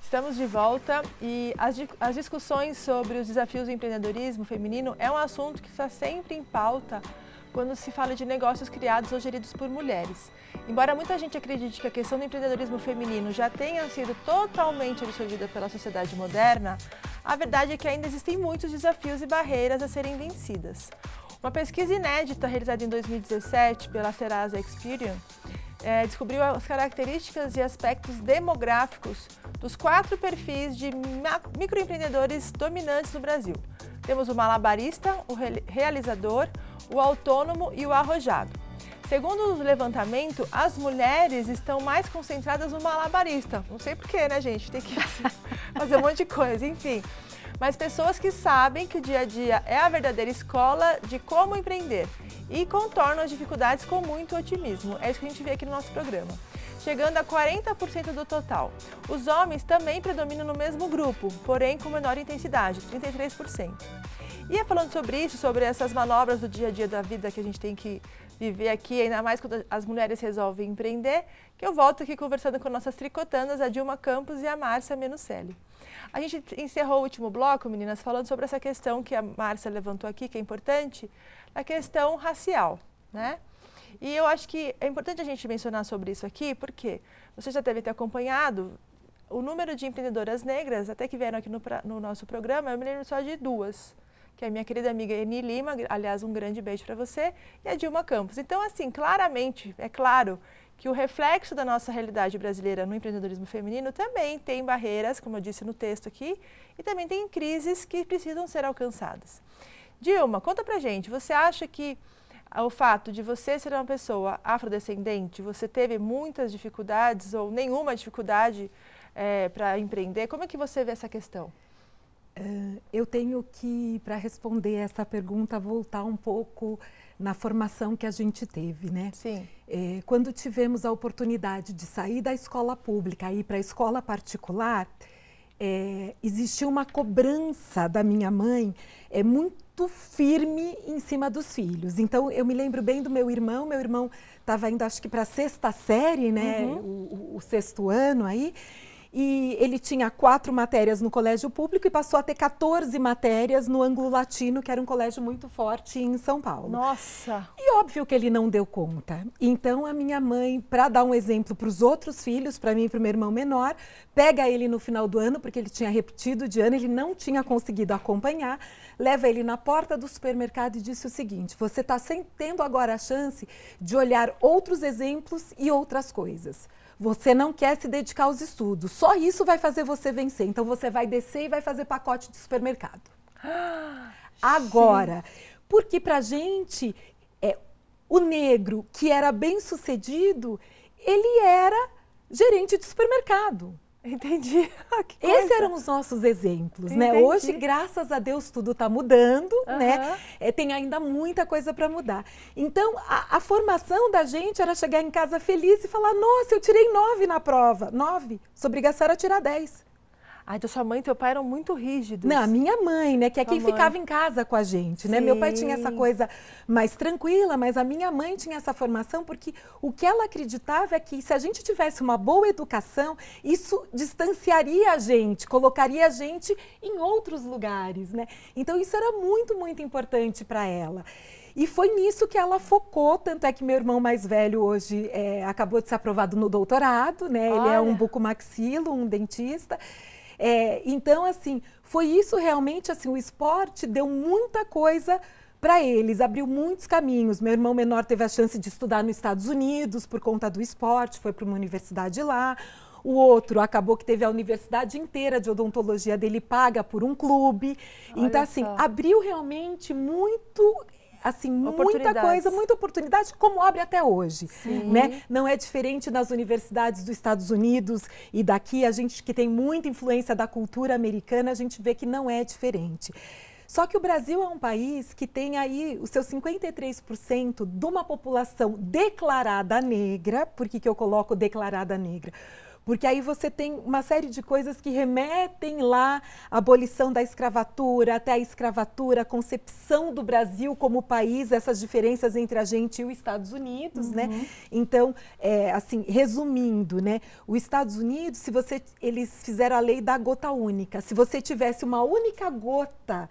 A: Estamos de volta e as discussões sobre os desafios do empreendedorismo feminino é um assunto que está sempre em pauta quando se fala de negócios criados ou geridos por mulheres. Embora muita gente acredite que a questão do empreendedorismo feminino já tenha sido totalmente absorvida pela sociedade moderna, a verdade é que ainda existem muitos desafios e barreiras a serem vencidas. Uma pesquisa inédita realizada em 2017 pela Serasa Experian descobriu as características e aspectos demográficos dos 4 perfis de microempreendedores dominantes no Brasil. Temos o malabarista, o realizador, o autônomo e o arrojado. Segundo o levantamento, as mulheres estão mais concentradas no malabarista. Não sei porquê, né, gente? Tem que fazer um monte de coisa, enfim. Mas pessoas que sabem que o dia a dia é a verdadeira escola de como empreender e contornam as dificuldades com muito otimismo. É isso que a gente vê aqui no nosso programa. Chegando a 40% do total. Os homens também predominam no mesmo grupo, porém com menor intensidade, 33%. E falando sobre isso, sobre essas manobras do dia a dia da vida que a gente tem que viver aqui, ainda mais quando as mulheres resolvem empreender, que eu volto aqui conversando com nossas tricotanas, a Dilma Campos e a Márcia Menucelli. A gente encerrou o último bloco, meninas, falando sobre essa questão que a Márcia levantou aqui, que é importante, a questão racial, né? E eu acho que é importante a gente mencionar sobre isso aqui, porque você já deve ter acompanhado o número de empreendedoras negras, até que vieram aqui no nosso programa, eu me lembro só de 2, que é a minha querida amiga Eni Lima, aliás, um grande beijo para você, e a Dilma Campos. Então, assim, claramente, é claro que o reflexo da nossa realidade brasileira no empreendedorismo feminino também tem barreiras, como eu disse no texto aqui, e também tem crises que precisam ser alcançadas. Dilma, conta pra gente, você acha que o fato de você ser uma pessoa afrodescendente, você teve muitas dificuldades ou nenhuma dificuldade para empreender? Como é que você vê essa questão?
B: Eu tenho que, para responder essa pergunta, voltar um pouco na formação que a gente teve, né?
A: Sim.
B: Quando tivemos a oportunidade de sair da escola pública e ir para a escola particular, existia uma cobrança da minha mãe muito firme em cima dos filhos. Então, eu me lembro bem do meu irmão estava indo, acho que para a 6ª série, né? O 6º ano aí. E ele tinha 4 matérias no colégio público e passou a ter 14 matérias no Ângulo Latino, que era um colégio muito forte em São Paulo.
A: Nossa!
B: E óbvio que ele não deu conta. Então a minha mãe, para dar um exemplo para os outros filhos, para mim e para o meu irmão menor, pega ele no final do ano, porque ele tinha repetido de ano, ele não tinha conseguido acompanhar, leva ele na porta do supermercado e disse o seguinte: você está tendo agora a chance de olhar outros exemplos e outras coisas. Você não quer se dedicar aos estudos, só isso vai fazer você vencer. Então você vai descer e vai fazer pacote de supermercado. Agora, porque pra gente, o negro que era bem sucedido, ele era gerente de supermercado.
A: Entendi. Que
B: Esses
A: coisa.
B: eram os nossos exemplos, né?
A: Entendi.
B: Hoje, graças a Deus, tudo está mudando, né?
A: Aham.
B: Tem ainda muita coisa para mudar. Então, a formação da gente era chegar em casa feliz e falar, nossa, eu tirei 9 na prova. 9. Sua obrigação era tirar 10.
A: Ai, então sua mãe e teu pai eram muito rígidos.
B: Não, a minha mãe, né? Que é
A: Sua
B: quem
A: mãe.
B: ficava em casa com a gente, né? Meu pai tinha essa
A: Sim.
B: coisa mais tranquila, mas a minha mãe tinha essa formação porque o que ela acreditava é que se a gente tivesse uma boa educação, isso distanciaria a gente, colocaria a gente em outros lugares, né? Então isso era muito, muito importante para ela. E foi nisso que ela focou, tanto é que meu irmão mais velho hoje acabou de ser aprovado no doutorado, né? Ele é um
A: Olha.
B: bucomaxilo, um dentista. Então, assim, foi isso realmente, assim, o esporte deu muita coisa para eles, abriu muitos caminhos. Meu irmão menor teve a chance de estudar nos Estados Unidos por conta do esporte, foi para uma universidade lá. O outro acabou que teve a universidade inteira de odontologia dele paga por um clube.
A: Olha
B: Então, assim,
A: só.
B: abriu realmente muito... Assim, muita
A: Oportunidades.
B: coisa, muita oportunidade, como abre até hoje,
A: Sim.
B: né? Não é diferente nas universidades dos Estados Unidos e daqui, a gente que tem muita influência da cultura americana, a gente vê que não é diferente. Só que o Brasil é um país que tem aí os seus 53% de uma população declarada negra. Por que eu coloco declarada negra? Porque aí você tem uma série de coisas que remetem lá à abolição da escravatura, até a escravatura, a concepção do Brasil como país, essas diferenças entre a gente e os Estados Unidos, né? Então, assim, resumindo, né? Os Estados Unidos, eles fizeram a lei da gota única. Se você tivesse uma única gota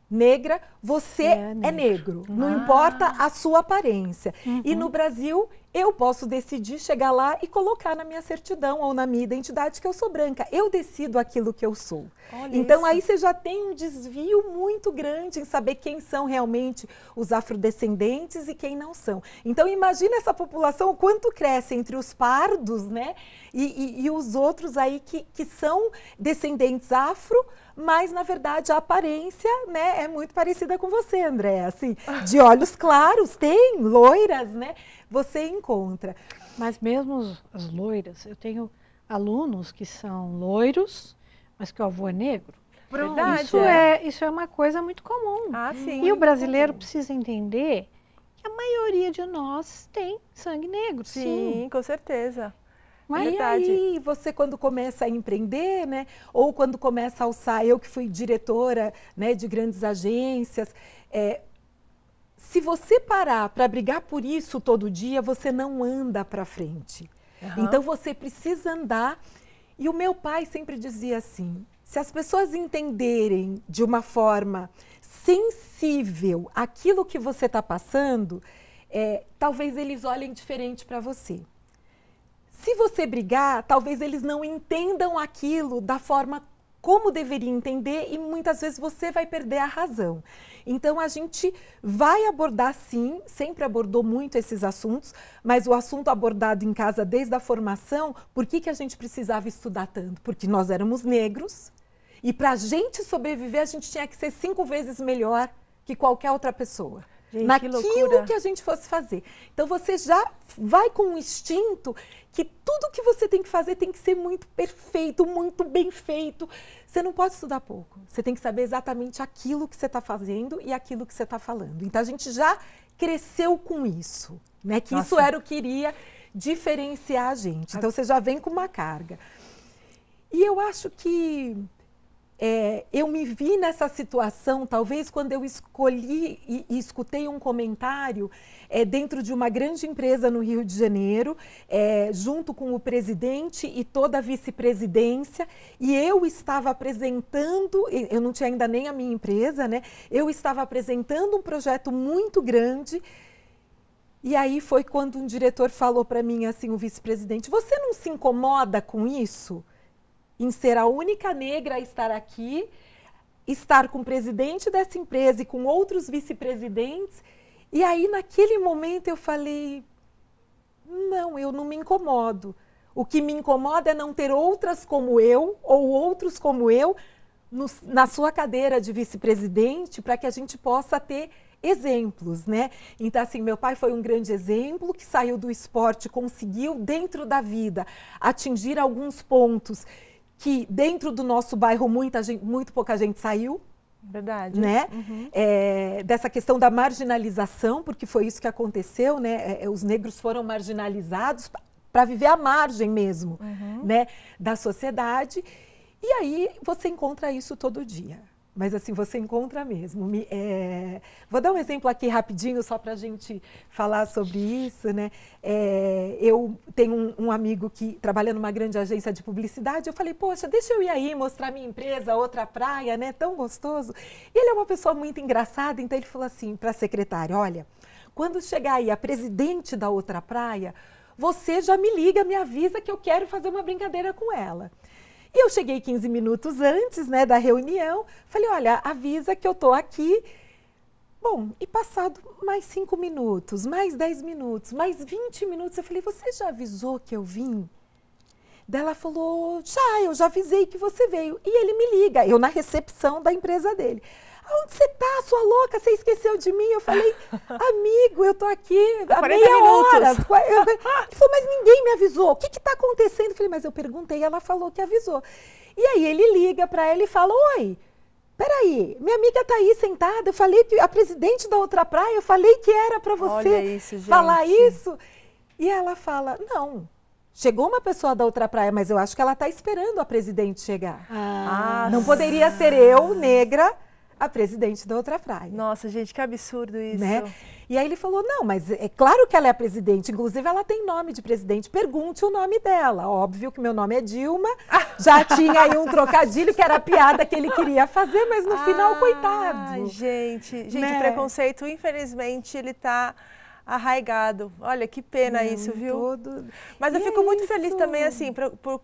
B: negra, você é negro. Não importa a sua aparência. E no Brasil, eu posso decidir chegar lá e colocar na minha certidão ou na minha identidade que eu sou branca. Eu decido aquilo que eu sou.
A: Olha
B: então,
A: isso.
B: aí você já tem um desvio muito grande em saber quem são realmente os afrodescendentes e quem não são. Então, imagina essa população, o quanto cresce entre os pardos, né? E os outros aí que são descendentes afro, mas, na verdade, a aparência, né, é muito parecida com você, André. Assim, de olhos claros, tem loiras, né? Você encontra.
C: Mas mesmo as loiras, eu tenho alunos que são loiros, mas que o avô é negro.
A: Verdade,
C: Isso é uma coisa muito comum.
A: Ah, sim.
C: E o brasileiro precisa entender que a maioria de nós tem sangue negro, sim.
A: Sim, com certeza.
C: Mas
B: E aí, você quando começa a empreender, né, ou quando começa a alçar, eu que fui diretora, né, de grandes agências, se você parar para brigar por isso todo dia, você não anda para frente. Então, você precisa andar. E o meu pai sempre dizia assim, se as pessoas entenderem de uma forma sensível aquilo que você está passando, talvez eles olhem diferente para você. Se você brigar, talvez eles não entendam aquilo da forma como deveria entender e muitas vezes você vai perder a razão. Então, a gente vai abordar, sim, sempre abordou muito esses assuntos, mas o assunto abordado em casa desde a formação, por que a gente precisava estudar tanto? Porque nós éramos negros e para a gente sobreviver, a gente tinha que ser 5 vezes melhor que qualquer outra pessoa.
A: Gente,
B: naquilo que a gente fosse fazer. Então, você já vai com um instinto que tudo que você tem que fazer tem que ser muito perfeito, muito bem feito. Você não pode estudar pouco. Você tem que saber exatamente aquilo que você está fazendo e aquilo que você está falando. Então, a gente já cresceu com isso, né? Que isso era o que iria diferenciar a gente. Então, você já vem com uma carga. E eu acho que... eu me vi nessa situação, talvez quando eu escolhi e escutei um comentário dentro de uma grande empresa no Rio de Janeiro, junto com o presidente e toda a vice-presidência, e eu estava apresentando, eu não tinha ainda nem a minha empresa, né? Eu estava apresentando um projeto muito grande, e aí foi quando um diretor falou para mim assim, o vice-presidente, você não se incomoda com isso? Em ser a única negra a estar aqui, estar com o presidente dessa empresa e com outros vice-presidentes. E aí, naquele momento, eu falei, não, eu não me incomodo. O que me incomoda é não ter outras como eu, ou outros como eu, na sua cadeira de vice-presidente, para que a gente possa ter exemplos, né? Então, assim, meu pai foi um grande exemplo, que saiu do esporte, conseguiu, dentro da vida, atingir alguns pontos que dentro do nosso bairro muito pouca gente saiu.
A: Verdade.
B: Né? Dessa questão da marginalização, porque foi isso que aconteceu, né? Os negros foram marginalizados para viver à margem mesmo, né? Da sociedade. E aí você encontra isso todo dia. Mas assim, você encontra mesmo. Vou dar um exemplo aqui rapidinho, só para a gente falar sobre isso, né? Eu tenho um amigo que trabalha numa grande agência de publicidade. Eu falei, poxa, deixa eu ir aí mostrar minha empresa, outra praia, né? Tão gostoso. E ele é uma pessoa muito engraçada, então ele falou assim para a secretária, olha, quando chegar aí a presidente da outra praia, você já me liga, me avisa que eu quero fazer uma brincadeira com ela. E eu cheguei 15 minutos antes, né, da reunião, falei, olha, avisa que eu tô aqui. Bom, e passado mais 5 minutos, mais 10 minutos, mais 20 minutos, eu falei, você já avisou que eu vim? Daí ela falou, eu já avisei que você veio. E ele me liga, eu na recepção da empresa dele. Onde você tá, sua louca? Você esqueceu de mim? Eu falei, amigo, eu tô aqui há meia hora. Ele falou, mas ninguém me avisou. O que está acontecendo? Eu falei, mas eu perguntei, ela falou que avisou. E aí ele liga para ela e fala, oi, peraí, minha amiga tá aí sentada, eu falei que a presidente da outra praia, eu falei que era para você falar isso. E ela fala, não, chegou uma pessoa da outra praia, mas eu acho que ela tá esperando a presidente chegar. Não poderia ser eu, negra, a presidente da outra praia.
A: Nossa, gente, que absurdo isso.
B: Né? E aí ele falou, não, mas é claro que ela é a presidente, inclusive ela tem nome de presidente, pergunte o nome dela. Óbvio que meu nome é Dilma, já tinha aí um trocadilho que era a piada que ele queria fazer, mas no final, coitado.
A: Gente, né? O preconceito, infelizmente, ele tá arraigado. Olha, que pena isso, viu? Mas eu fico muito feliz também, assim, por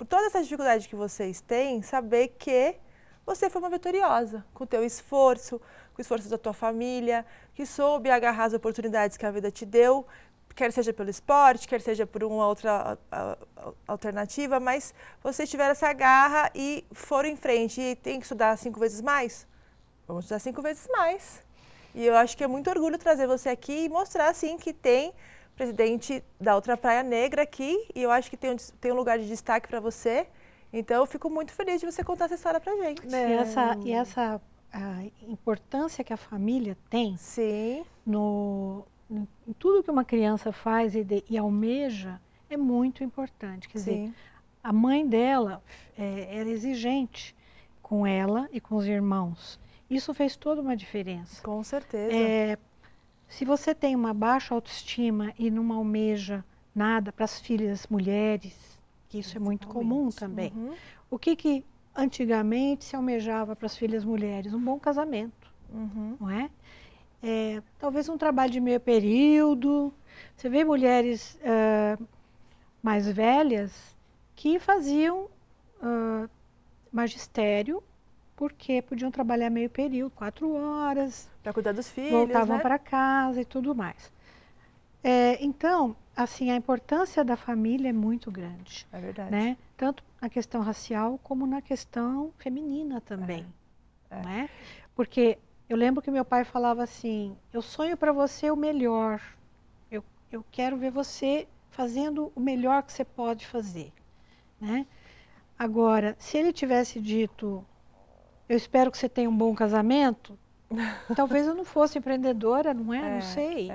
A: toda essa dificuldade que vocês têm, saber que você foi uma vitoriosa, com o teu esforço, com o esforço da tua família, que soube agarrar as oportunidades que a vida te deu, quer seja pelo esporte, quer seja por uma outra alternativa, mas vocês tiveram essa garra e foram em frente. E tem que estudar 5 vezes mais? Vamos estudar 5 vezes mais. E eu acho que é muito orgulho trazer você aqui e mostrar, assim, que tem presidente da outra praia negra aqui, e eu acho que tem um lugar de destaque para você. Então, eu fico muito feliz de você contar essa história pra gente.
C: E essa a importância que a família tem em tudo que uma criança faz e almeja é muito importante. Quer dizer, a mãe dela era exigente com ela e com os irmãos. Isso fez toda uma diferença.
A: Com certeza.
C: Se você tem uma baixa autoestima e não almeja nada para as filhas mulheres, que isso é muito comum também. O que antigamente se almejava para as filhas mulheres? Um bom casamento, não é? Talvez um trabalho de meio período. Você vê mulheres mais velhas que faziam magistério porque podiam trabalhar meio período, 4 horas.
A: Para cuidar dos filhos,
C: voltavam para casa e tudo mais. Então, assim, a importância da família é muito grande.
A: É verdade.
C: Né? Tanto na questão racial como na questão feminina também. Né? Porque eu lembro que meu pai falava assim, eu sonho para você o melhor. Eu quero ver você fazendo o melhor que você pode fazer. Né? Agora, se ele tivesse dito, eu espero que você tenha um bom casamento, talvez eu não fosse empreendedora, não é? Não sei.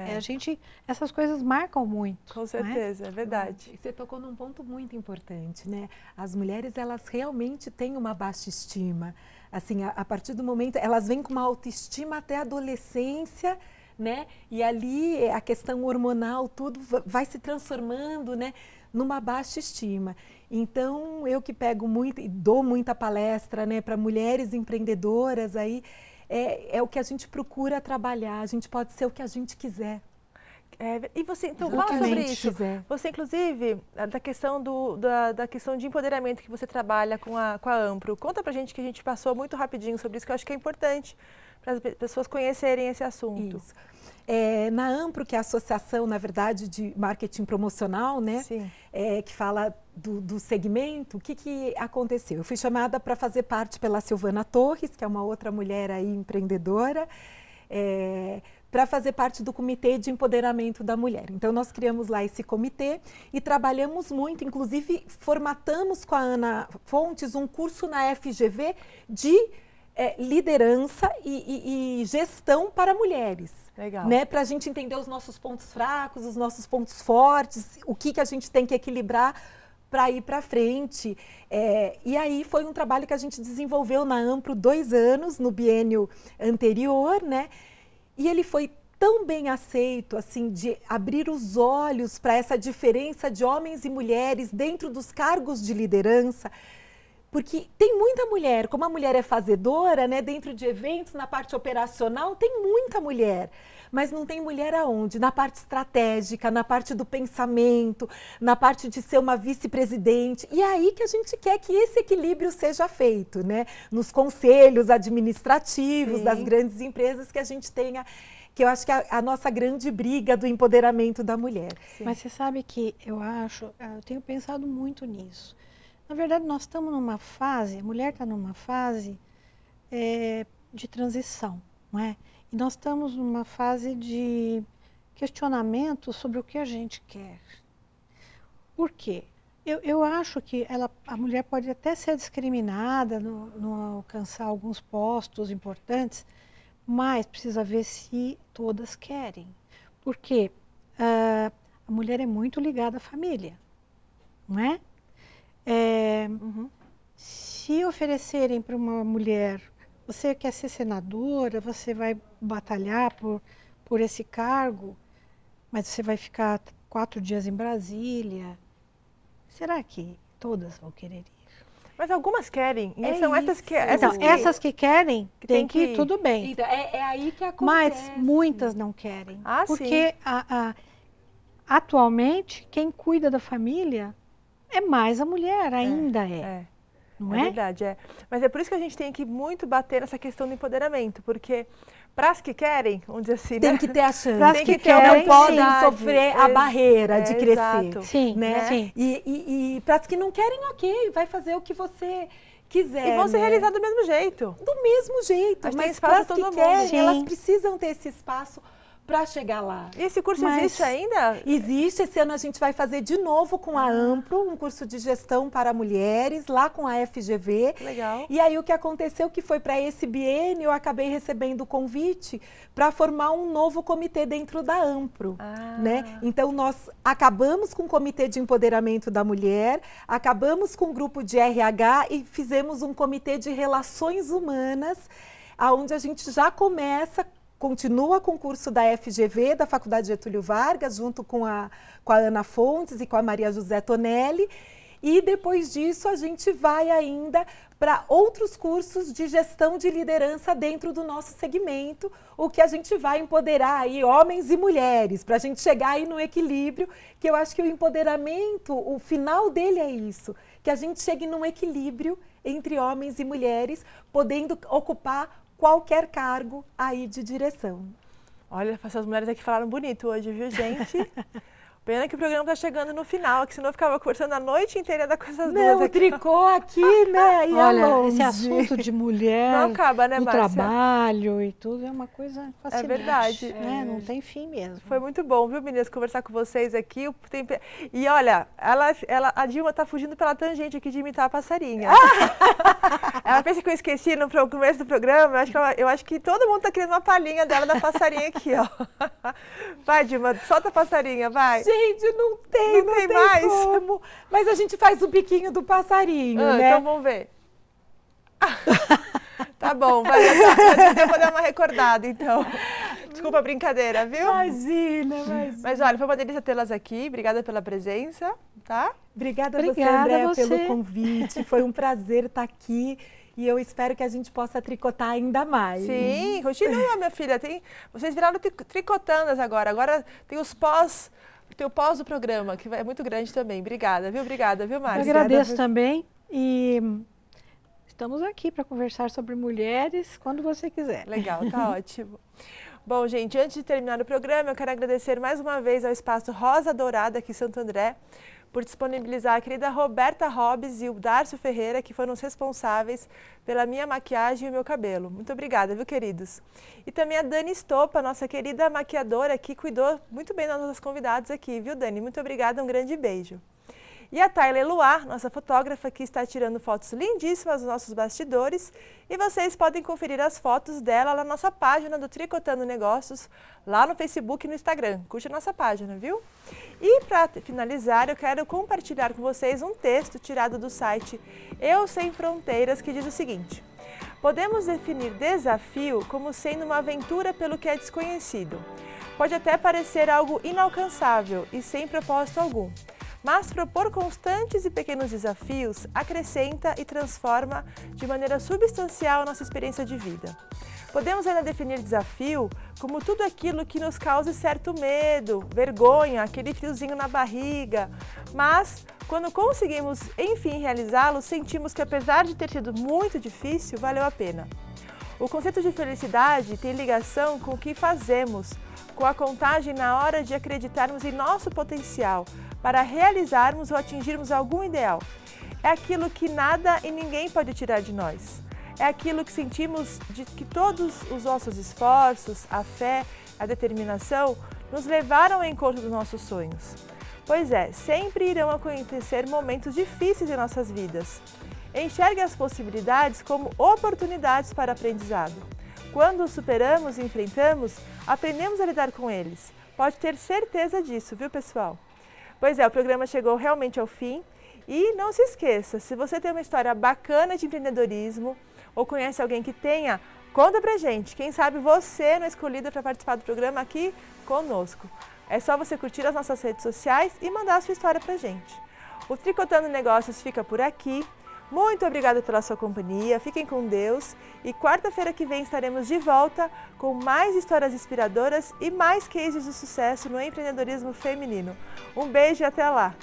C: Essas coisas marcam muito.
A: Com certeza, é verdade.
B: E você tocou num ponto muito importante, né? As mulheres, elas realmente têm uma baixa estima. Assim, a partir do momento, elas vêm com uma autoestima até a adolescência, né? E ali a questão hormonal, tudo vai se transformando, né? Numa baixa estima. Então, eu que pego muito e dou muita palestra, né? Para mulheres empreendedoras aí, é o que a gente procura trabalhar, a gente pode ser o que a gente quiser.
A: E você, então, fala sobre isso. Você, inclusive, da questão, da questão de empoderamento que você trabalha com a Ampro, conta pra gente, que a gente passou muito rapidinho sobre isso, que eu acho que é importante para as pessoas conhecerem esse assunto.
B: Isso. Na Ampro, que é a associação, na verdade, de marketing promocional, né? Que fala do segmento, o que aconteceu? Eu fui chamada para fazer parte pela Silvana Torres, que é uma outra mulher aí empreendedora, para fazer parte do Comitê de Empoderamento da Mulher. Então, nós criamos lá esse comitê e trabalhamos muito, inclusive formatamos com a Ana Fontes um curso na FGV de liderança e gestão para mulheres.
A: Legal.
B: Né? Para a gente entender os nossos pontos fracos, os nossos pontos fortes, o que a gente tem que equilibrar para ir para frente. E aí foi um trabalho que a gente desenvolveu na Ampro 2 anos, no biênio anterior, né? E ele foi tão bem aceito, assim, de abrir os olhos para essa diferença de homens e mulheres dentro dos cargos de liderança, porque tem muita mulher, como a mulher é fazedora, né, dentro de eventos, na parte operacional, tem muita mulher. Mas não tem mulher aonde? Na parte estratégica, na parte do pensamento, na parte de ser uma vice-presidente. E é aí que a gente quer que esse equilíbrio seja feito, né? Nos conselhos administrativos das grandes empresas, que a gente tenha, que eu acho que é a nossa grande briga do empoderamento da mulher.
C: Sim. Mas você sabe que eu tenho pensado muito nisso. Na verdade, nós estamos numa fase, a mulher está numa fase de transição, não é? E nós estamos numa fase de questionamento sobre o que a gente quer. Por quê? Eu acho que a mulher pode até ser discriminada, não alcançar alguns postos importantes, mas precisa ver se todas querem. Porque a mulher é muito ligada à família, não é? Se oferecerem para uma mulher, você quer ser senadora, você vai batalhar por esse cargo, mas você vai ficar 4 dias em Brasília, será que todas vão querer ir?
A: Mas algumas querem, e são
C: essas que querem, tem que ir, tudo bem.
B: Então, é aí que acontece.
C: Mas muitas não querem, porque atualmente quem cuida da família é mais a mulher, ainda não é?
A: É verdade, Mas é por isso que a gente tem que muito bater nessa questão do empoderamento, porque para as que querem, vamos dizer assim,
B: tem que ter a chance.
C: Para as que querem,
B: não podem sofrer a barreira de crescer.
A: Exato.
C: Sim,
B: né?
C: Sim.
B: E para as que não querem, ok, vai fazer o que você quiser.
A: E vão se realizar do mesmo jeito.
B: Do mesmo jeito, mas para as que querem, elas precisam ter esse espaço para chegar lá.
A: E esse curso existe ainda?
B: Existe. Esse ano a gente vai fazer de novo com a Ampro, um curso de gestão para mulheres, lá com a FGV.
A: Legal.
B: E aí o que aconteceu que foi para esse biênio, eu acabei recebendo o convite para formar um novo comitê dentro da Ampro. Né? Então nós acabamos com o Comitê de Empoderamento da Mulher, acabamos com o grupo de RH e fizemos um comitê de relações humanas, onde a gente já continua com o curso da FGV, da Faculdade Getúlio Vargas, junto com a Ana Fontes e com a Maria José Tonelli. E depois disso a gente vai ainda para outros cursos de gestão de liderança dentro do nosso segmento, o que a gente vai empoderar aí homens e mulheres, para a gente chegar aí no equilíbrio, que eu acho que o empoderamento, o final dele é isso, que a gente chegue num equilíbrio entre homens e mulheres, podendo ocupar qualquer cargo aí de direção.
A: Olha, essas mulheres aqui falaram bonito hoje, viu, gente? Pena que o programa está chegando no final, que senão eu ficava conversando a noite inteira com essas duas aqui.
B: Tricô aqui, né?
C: Olha, esse assunto de mulher,
A: não acaba, né, Márcia?
C: trabalho e tudo é uma coisa fascinante.
A: É verdade.
C: Né? Não tem fim mesmo.
A: Foi muito bom, viu, meninas, conversar com vocês aqui. E olha, a Dilma tá fugindo pela tangente aqui de imitar a passarinha. Ela pensa que eu esqueci no começo do programa. Eu acho que todo mundo tá querendo uma palhinha dela da passarinha aqui, ó. Vai, Dilma, solta a passarinha, vai.
B: Gente, não tem
A: mais
B: como. Mas a gente faz o biquinho do passarinho, né?
A: Então vamos ver. Tá bom, eu vou dar uma recordada, então. Desculpa a brincadeira, viu?
B: Imagina.
A: Mas olha, foi uma delícia tê-las aqui. Obrigada pela presença, tá?
B: Obrigada a você, Andréa, pelo convite. Foi um prazer estar aqui. E eu espero que a gente possa tricotar ainda mais.
A: Sim, continua, minha filha. Vocês viraram tricotandas agora. Agora tem o pós do programa, que é muito grande também. Obrigada, viu? Obrigada, viu, Márcia?
C: Eu agradeço também e estamos aqui para conversar sobre mulheres quando você quiser.
A: Legal, tá ótimo. Bom, gente, antes de terminar o programa, eu quero agradecer mais uma vez ao Espaço Rosa Dourada aqui em Santo André por disponibilizar a querida Roberta Hobbes e o Darcio Ferreira, que foram os responsáveis pela minha maquiagem e o meu cabelo. Muito obrigada, viu, queridos? E também a Dani Estopa, nossa querida maquiadora, que cuidou muito bem das nossas convidadas aqui, viu, Dani? Muito obrigada, um grande beijo. E a Tayla Eluar, nossa fotógrafa, que está tirando fotos lindíssimas dos nossos bastidores. E vocês podem conferir as fotos dela na nossa página do Tricotando Negócios, lá no Facebook e no Instagram. Curte a nossa página, viu? E para finalizar, eu quero compartilhar com vocês um texto tirado do site Eu Sem Fronteiras, que diz o seguinte: podemos definir desafio como sendo uma aventura pelo que é desconhecido. Pode até parecer algo inalcançável e sem propósito algum. Mas propor constantes e pequenos desafios acrescenta e transforma de maneira substancial a nossa experiência de vida. Podemos ainda definir desafio como tudo aquilo que nos cause certo medo, vergonha, aquele friozinho na barriga, mas quando conseguimos, enfim, realizá-lo, sentimos que apesar de ter sido muito difícil, valeu a pena. O conceito de felicidade tem ligação com o que fazemos, com a contagem na hora de acreditarmos em nosso potencial, para realizarmos ou atingirmos algum ideal. É aquilo que nada e ninguém pode tirar de nós. É aquilo que sentimos de que todos os nossos esforços, a fé, a determinação, nos levaram ao encontro dos nossos sonhos. Pois é, sempre irão acontecer momentos difíceis em nossas vidas. Enxergue as possibilidades como oportunidades para aprendizado. Quando os superamos e enfrentamos, aprendemos a lidar com eles. Pode ter certeza disso, viu, pessoal? Pois é, o programa chegou realmente ao fim e não se esqueça, se você tem uma história bacana de empreendedorismo ou conhece alguém que tenha, conta pra gente. Quem sabe você não é escolhida para participar do programa aqui conosco. É só você curtir as nossas redes sociais e mandar a sua história pra gente. O Tricotando Negócios fica por aqui. Muito obrigada pela sua companhia, fiquem com Deus e quarta-feira que vem estaremos de volta com mais histórias inspiradoras e mais cases de sucesso no empreendedorismo feminino. Um beijo e até lá!